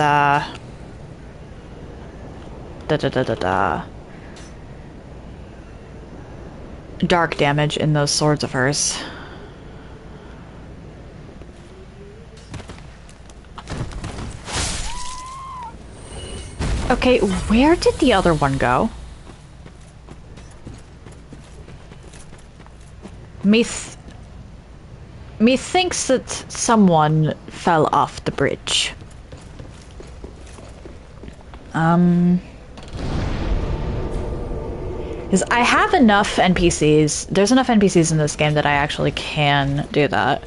dark damage in those swords of hers. Okay, where did the other one go? Methinks that someone fell off the bridge. Because I have enough NPCs. There's enough NPCs in this game that I actually can do that.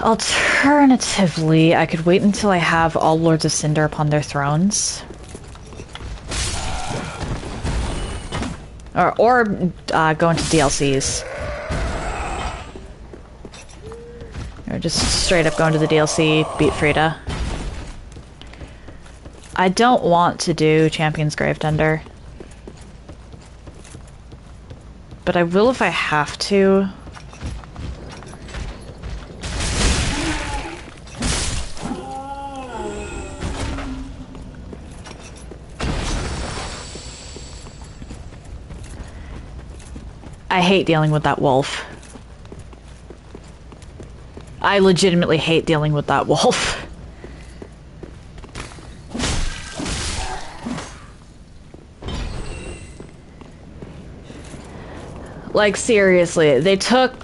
Alternatively, I could wait until I have all Lords of Cinder upon their thrones. Or go into DLCs. Or just straight up go into the DLC, beat Frida. I don't want to do Champion's Gravetender. But I will if I have to. I hate dealing with that wolf. I legitimately hate dealing with that wolf. Like, seriously, they took...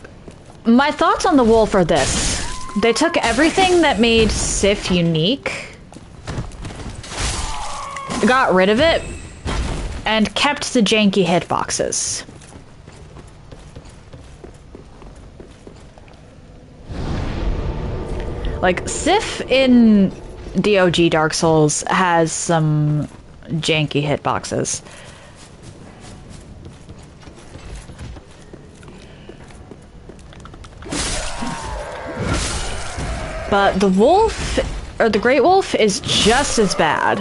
My thoughts on the wolf are this. They took everything that made Sif unique, got rid of it, and kept the janky hitboxes. Like, Sif in the OG Dark Souls has some janky hitboxes. But the wolf, or the great wolf, is just as bad.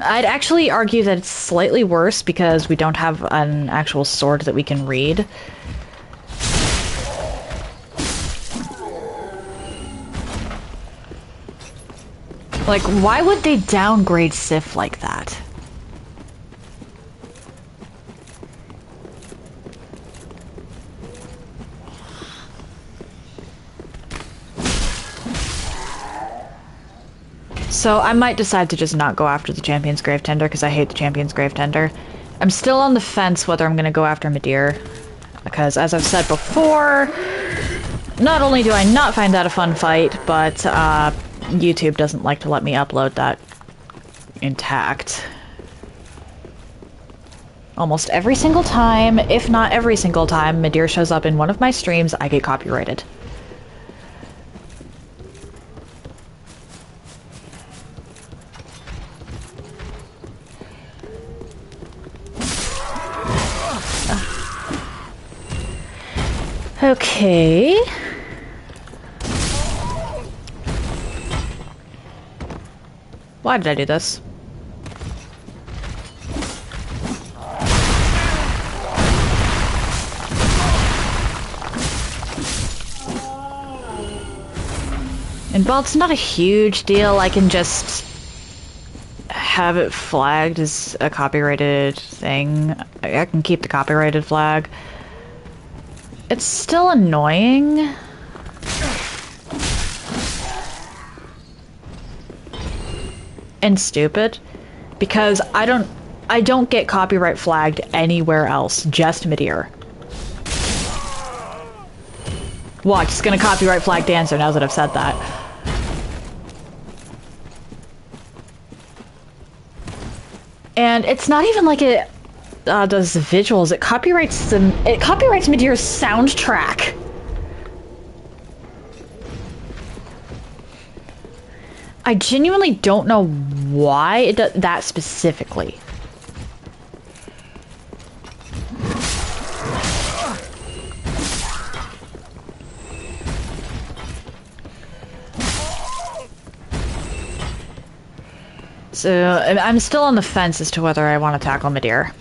I'd actually argue that it's slightly worse because we don't have an actual sword that we can read. Like, why would they downgrade Sif like that? So I might decide to just not go after the Champion's Gravetender because I hate the Champion's Gravetender. I'm still on the fence whether I'm going to go after Midir, because as I've said before, not only do I not find that a fun fight, but YouTube doesn't like to let me upload that intact. Almost every single time, if not every single time, Midir shows up in one of my streams, I get copyrighted. Okay. Why did I do this? And while it's not a huge deal, I can just have it flagged as a copyrighted thing. I can keep the copyrighted flag. It's still annoying. And stupid. Because I don't get copyright flagged anywhere else, just Midir. Watch, it's gonna copyright flag Dancer now that I've said that. And it's not even like it does the visuals, it copyrights Midir's soundtrack. I genuinely don't know why it does that specifically. So, I'm still on the fence as to whether I want to tackle Midir.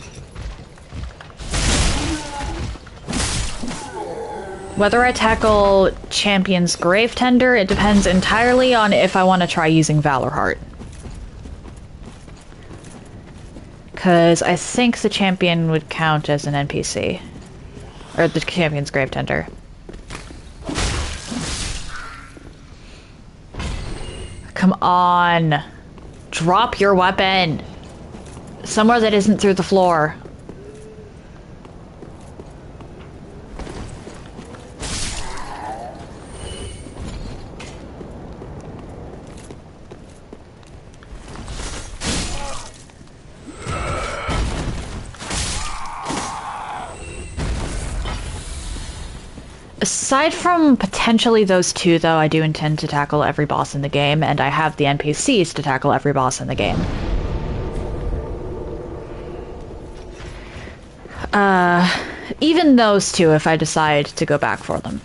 Whether I tackle Champion's Gravetender, it depends entirely on if I want to try using Valorheart. Because I think the Champion would count as an NPC. Or the Champion's Gravetender. Come on! Drop your weapon! Somewhere that isn't through the floor. Aside from potentially those two, though, I do intend to tackle every boss in the game, and I have the NPCs to tackle every boss in the game. Even those two, if I decide to go back for them.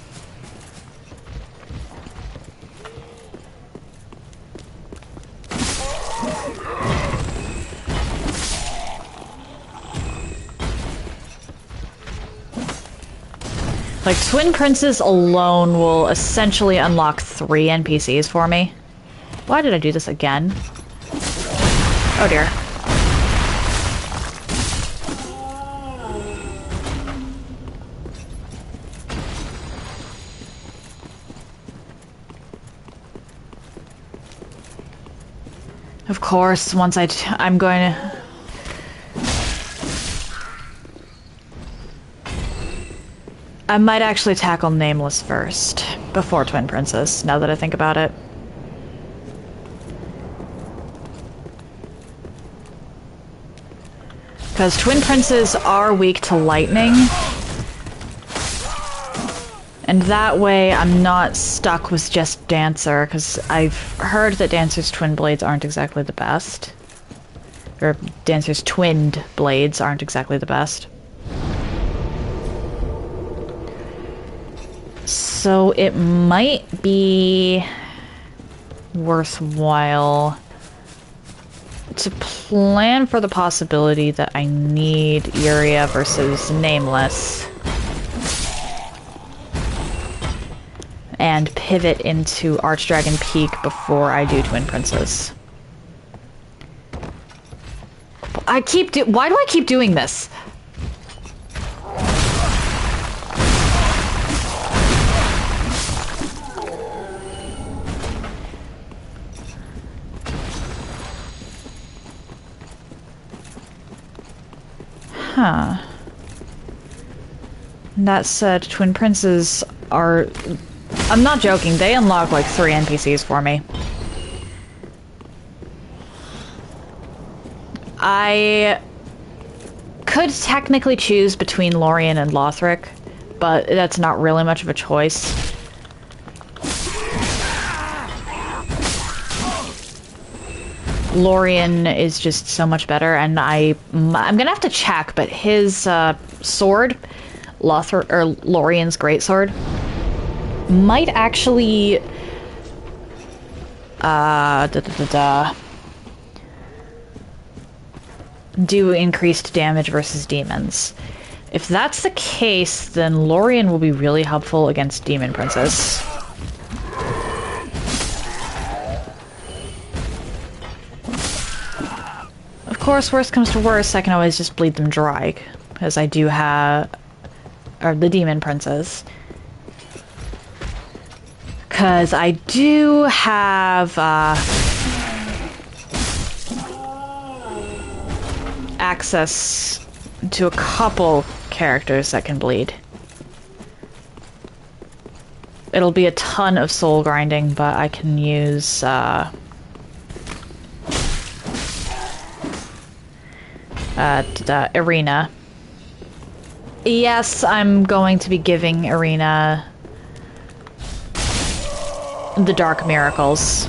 Like, Twin Princes alone will essentially unlock 3 NPCs for me. Why did I do this again? Oh dear. Of course, once I'm going to... I might actually tackle Nameless first, before Twin Princess, now that I think about it. Because Twin Princes are weak to lightning. And that way I'm not stuck with just Dancer, because I've heard that Dancer's twin blades aren't exactly the best. Or Dancer's twinned blades aren't exactly the best. So it might be worthwhile to plan for the possibility that I need Yuria versus Nameless. And pivot into Archdragon Peak before I do Twin Princess. Why do I keep doing this? Huh. That said, Twin Princes are... I'm not joking, they unlock like 3 NPCs for me. I could technically choose between Lorien and Lothric, but that's not really much of a choice. Lorien is just so much better, and I'm gonna have to check, but his sword, Lorien's greatsword, might actually do increased damage versus demons. If that's the case, then Lorien will be really helpful against Demon Princess. Of course, worst comes to worst, I can always just bleed them dry, because I do have... or the Demon Princess. Because I do have access to a couple characters that can bleed. It'll be a ton of soul grinding, but I can use Irina. Yes, I'm going to be giving Irina the Dark Miracles.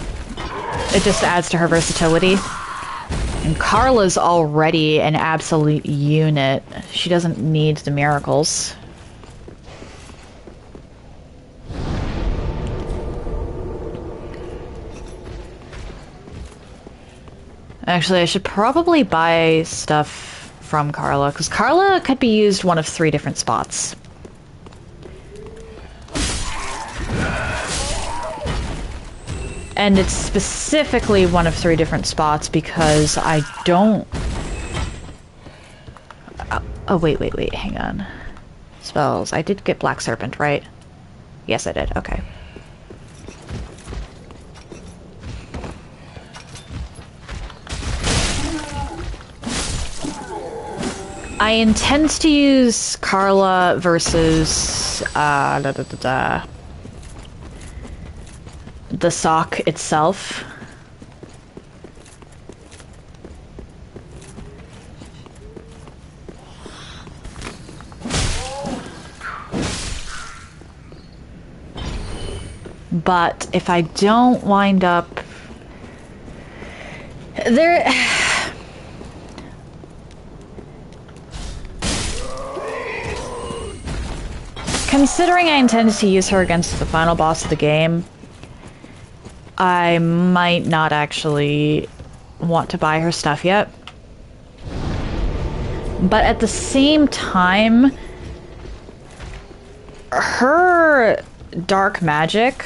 It just adds to her versatility. And Carla's already an absolute unit. She doesn't need the miracles. Actually, I should probably buy stuff from Carla, because Carla could be used one of 3 different spots. And it's specifically one of 3 different spots because I don't... Oh, wait, hang on. Spells. I did get Black Serpent, right? Yes, I did. Okay. I intend to use Carla versus... the sock itself. But if I don't wind up there, considering I intended to use her against the final boss of the game, I might not actually want to buy her stuff yet. But at the same time, her dark magic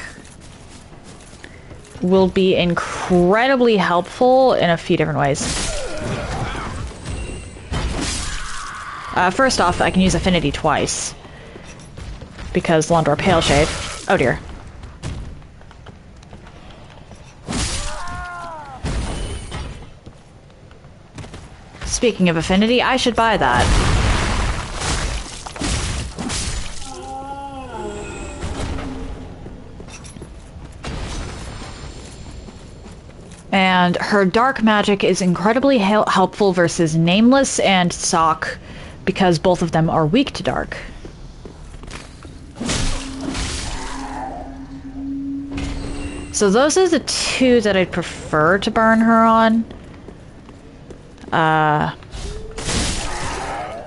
will be incredibly helpful in a few different ways. First off, I can use Affinity twice, because Londor Paleshade. Oh dear. Speaking of Affinity, I should buy that. And her dark magic is incredibly helpful versus Nameless and Sock, because both of them are weak to dark. So those are the two that I'd prefer to burn her on.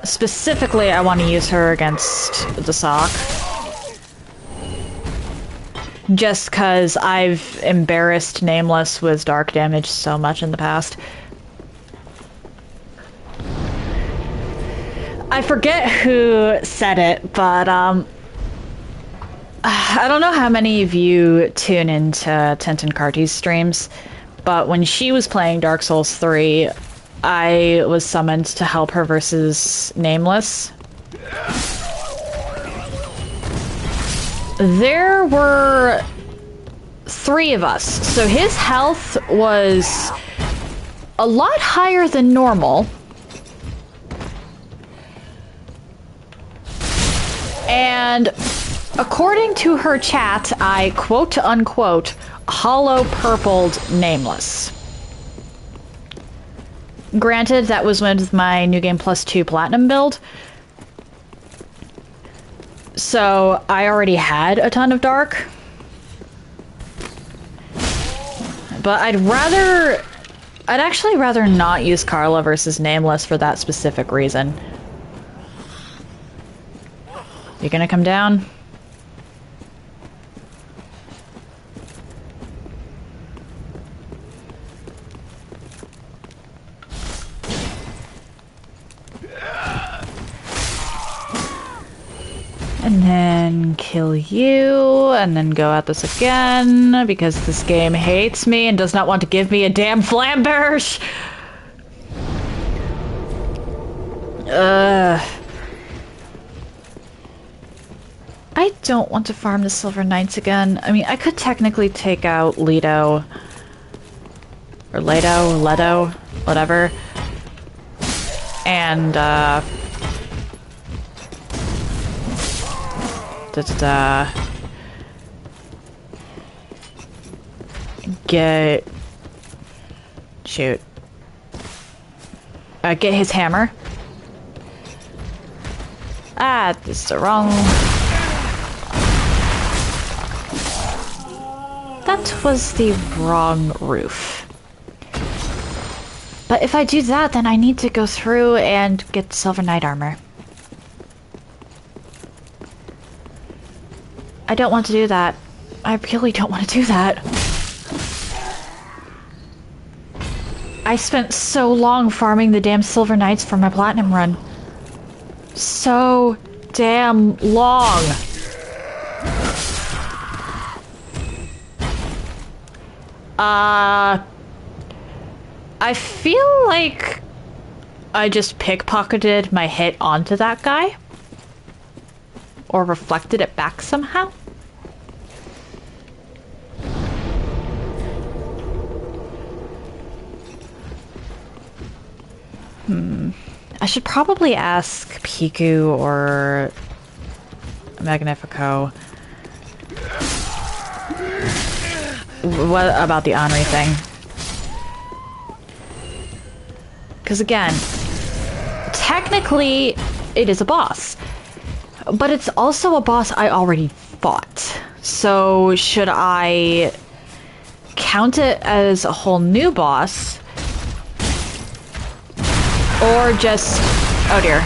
Specifically, I want to use her against the sock. Just because I've embarrassed Nameless with dark damage so much in the past. I forget who said it, but I don't know how many of you tune into Tintin Carty's streams, but when she was playing Dark Souls 3, I was summoned to help her versus Nameless. There were 3 of us, so his health was a lot higher than normal. And according to her chat, I quote-unquote hollow-purpled Nameless. Granted, that was with my New Game Plus 2 Platinum build. So, I already had a ton of Dark. But I'd actually rather not use Carla versus Nameless for that specific reason. You gonna come down? And then kill you, and then go at this again, because this game hates me and does not want to give me a damn flamberge! I don't want to farm the Silver Knights again. I mean, I could technically take out Leto. Or Leto, whatever. And, get his hammer. Ah, this is the wrong... That was the wrong roof. But if I do that, then I need to go through and get Silver Knight armor. I don't want to do that. I really don't want to do that. I spent so long farming the damn Silver Knights for my Platinum run. So damn long. I feel like I just pickpocketed my hit onto that guy. Or reflected it back somehow. I should probably ask Piku or Magnifico what about the Henri thing. Because again, technically it is a boss. But it's also a boss I already fought. So should I count it as a whole new boss? Or just, oh dear,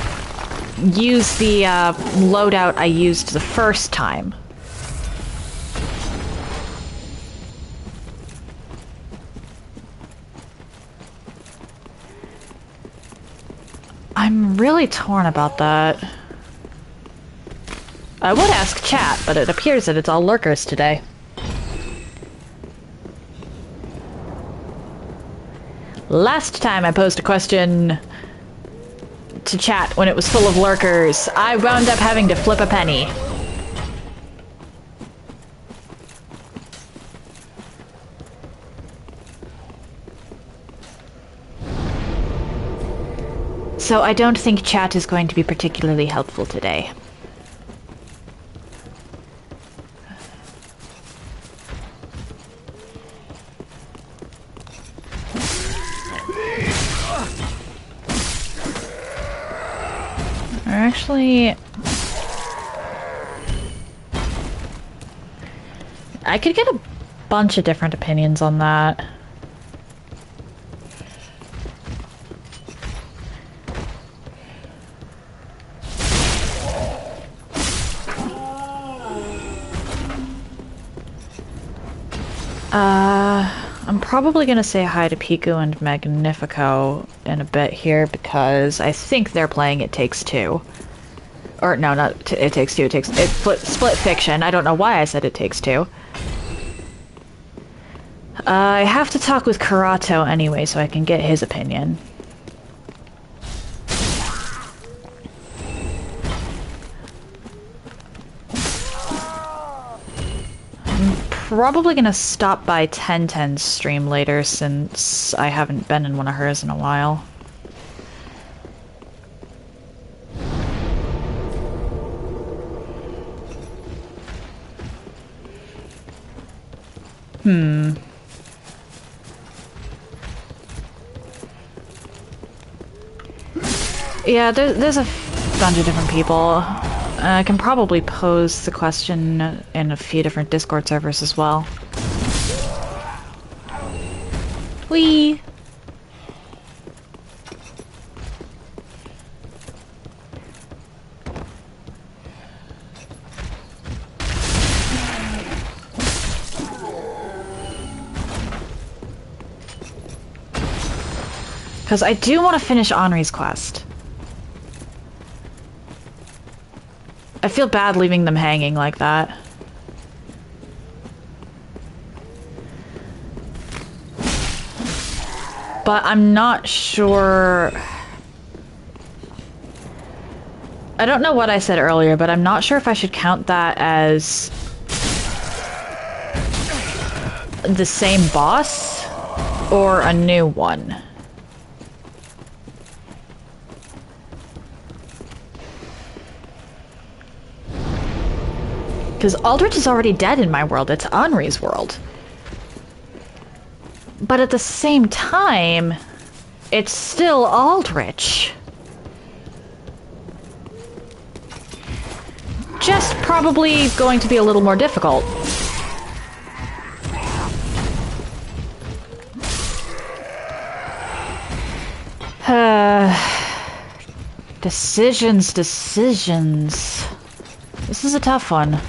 use the loadout I used the first time? I'm really torn about that. I would ask chat, but it appears that it's all lurkers today. Last time I posed a question to chat when it was full of lurkers, I wound up having to flip a penny. So I don't think chat is going to be particularly helpful today. Actually, I could get a bunch of different opinions on that. I'm probably gonna say hi to Piku and Magnifico in a bit here because I think they're playing It Takes Two. Or no, not It Takes Two. Split Fiction. I don't know why I said It Takes Two. I have to talk with Karato anyway, so I can get his opinion. Probably gonna stop by 1010's stream later since I haven't been in one of hers in a while. Yeah, there's a bunch of different people. I can probably pose the question in a few different Discord servers as well. Whee! Because I do want to finish Henri's quest. I feel bad leaving them hanging like that. But I'm not sure... I don't know what I said earlier, but I'm not sure if I should count that as the same boss or a new one. Because Aldrich is already dead in my world. It's Henri's world. But at the same time, it's still Aldrich. Just probably going to be a little more difficult. Decisions. This is a tough one.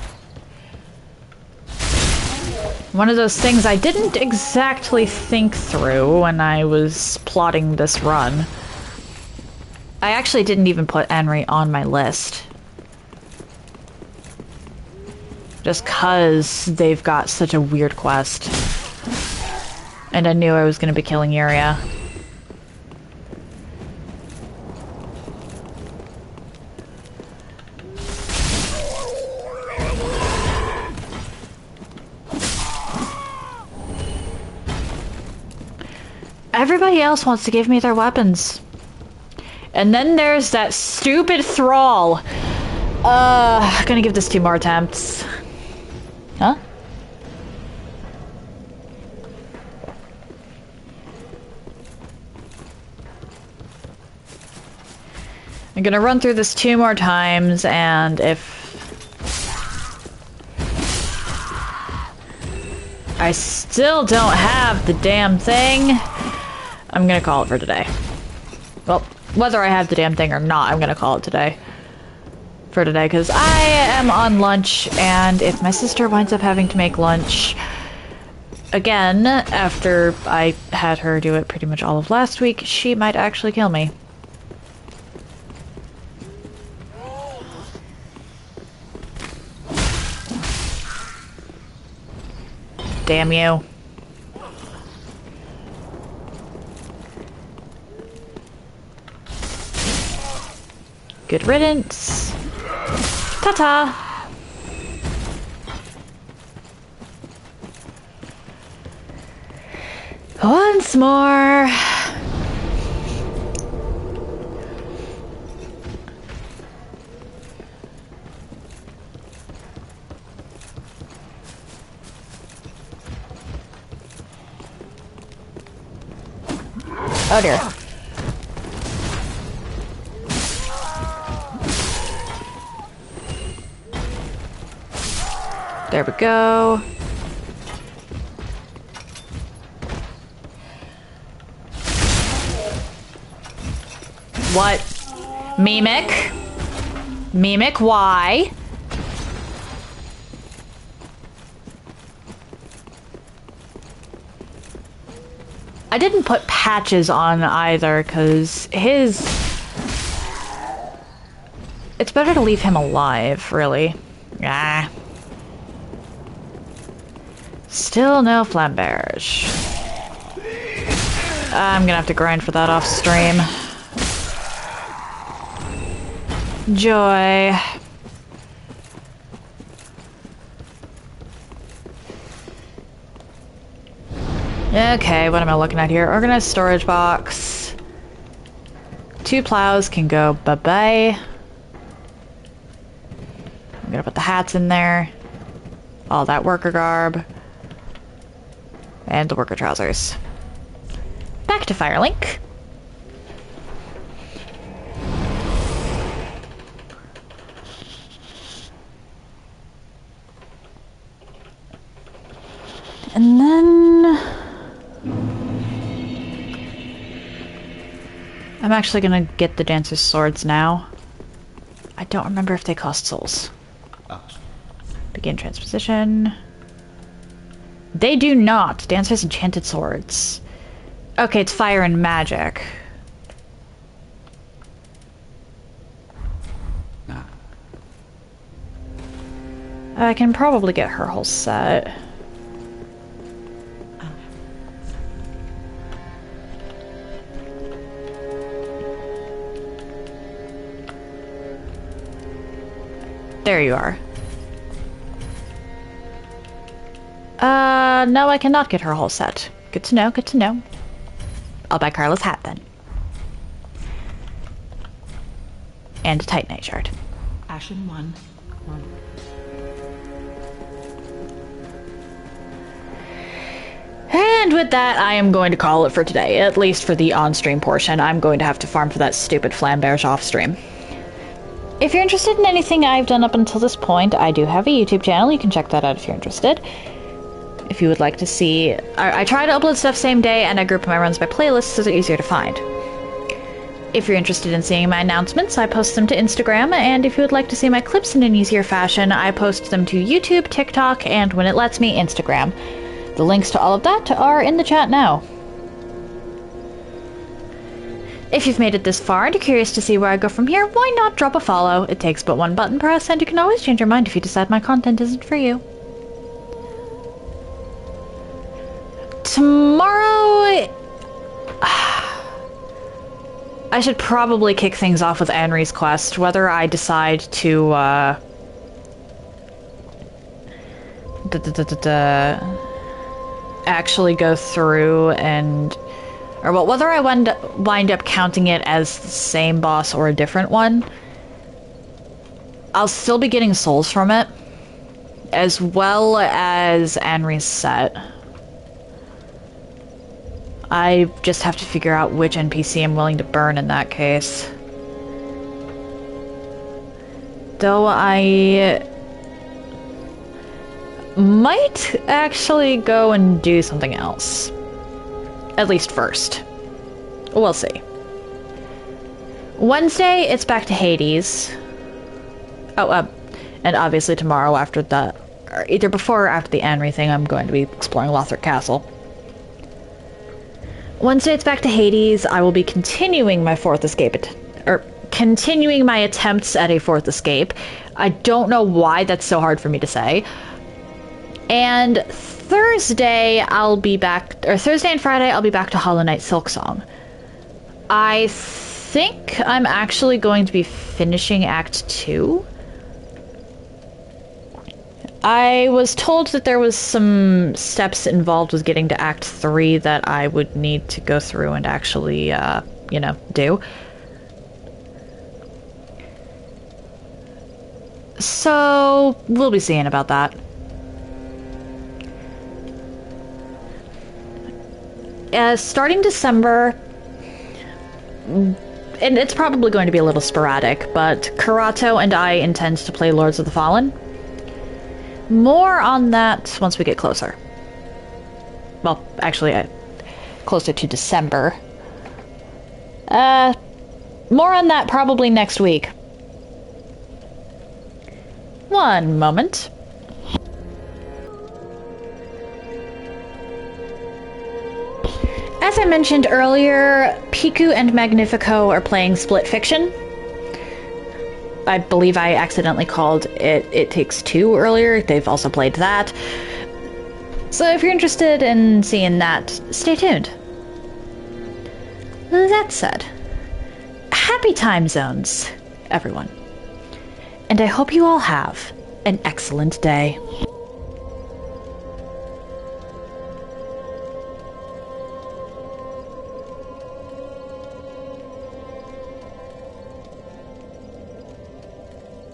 One of those things I didn't exactly think through when I was plotting this run. I actually didn't even put Henri on my list. Just 'cause they've got such a weird quest. And I knew I was gonna be killing Yuria. Everybody else wants to give me their weapons. And then there's that stupid thrall. Gonna give this 2 more attempts. Huh? I'm gonna run through this 2 more times, and if I still don't have the damn thing, I'm gonna call it for today. Well, whether I have the damn thing or not, I'm gonna call it today. For today, because I am on lunch, and if my sister winds up having to make lunch again after I had her do it pretty much all of last week, she might actually kill me. Damn you. Good riddance. Ta-ta! Once more. Oh dear. There we go. What? Mimic? Mimic, why? I didn't put patches on either, because his... It's better to leave him alive, really. Ah. Still no flamberge. I'm gonna have to grind for that off stream. Joy. Okay, what am I looking at here? Organized storage box. 2 plows can go bye-bye. I'm gonna put the hats in there. All that worker garb. And the worker trousers. Back to Firelink. And then... I'm actually gonna get the Dancer's swords now. I don't remember if they cost souls. Begin transposition. They do not. Dancer's enchanted swords. Okay, it's fire and magic. Nah. I can probably get her whole set. There you are. No, I cannot get her whole set. Good to know, good to know. I'll buy Carla's hat then. And a Titanite shard. Ashen 1. 1. And with that, I am going to call it for today. At least for the on-stream portion. I'm going to have to farm for that stupid flamberge off-stream. If you're interested in anything I've done up until this point, I do have a YouTube channel. You can check that out if you're interested. If you would like to see... I try to upload stuff same day, and I group my runs by playlists so they're easier to find. If you're interested in seeing my announcements, I post them to Instagram, and if you would like to see my clips in an easier fashion, I post them to YouTube, TikTok, and when it lets me, Instagram. The links to all of that are in the chat now. If you've made it this far and you're curious to see where I go from here, why not drop a follow? It takes but one button press, and you can always change your mind if you decide my content isn't for you. Tomorrow... I should probably kick things off with Anri's quest, whether I decide to, actually go through and... Or well, whether I wind up counting it as the same boss or a different one. I'll still be getting souls from it, as well as Anri's set. I just have to figure out which NPC I'm willing to burn in that case. Though I might actually go and do something else. At least first. We'll see. Wednesday, it's back to Hades. Oh, and obviously tomorrow after the... Or either before or after the Anri thing, I'm going to be exploring Lothric Castle. Wednesday, it's back to Hades. I will be continuing my fourth escape... continuing my attempts at a fourth escape. I don't know why that's so hard for me to say. And Thursday, I'll be back... Or Thursday and Friday, I'll be back to Hollow Knight Silksong. I think I'm actually going to be finishing Act 2. I was told that there was some steps involved with getting to Act 3 that I would need to go through and actually, do. So, we'll be seeing about that. Starting December, and it's probably going to be a little sporadic, but Karato and I intend to play Lords of the Fallen. More on that once we get closer. Well, actually, closer to December. more on that probably next week. One moment. As I mentioned earlier, Piku and Magnifico are playing Split Fiction. I believe I accidentally called it It Takes Two earlier. They've also played that. So if you're interested in seeing that, stay tuned. That said, happy time zones, everyone. And I hope you all have an excellent day.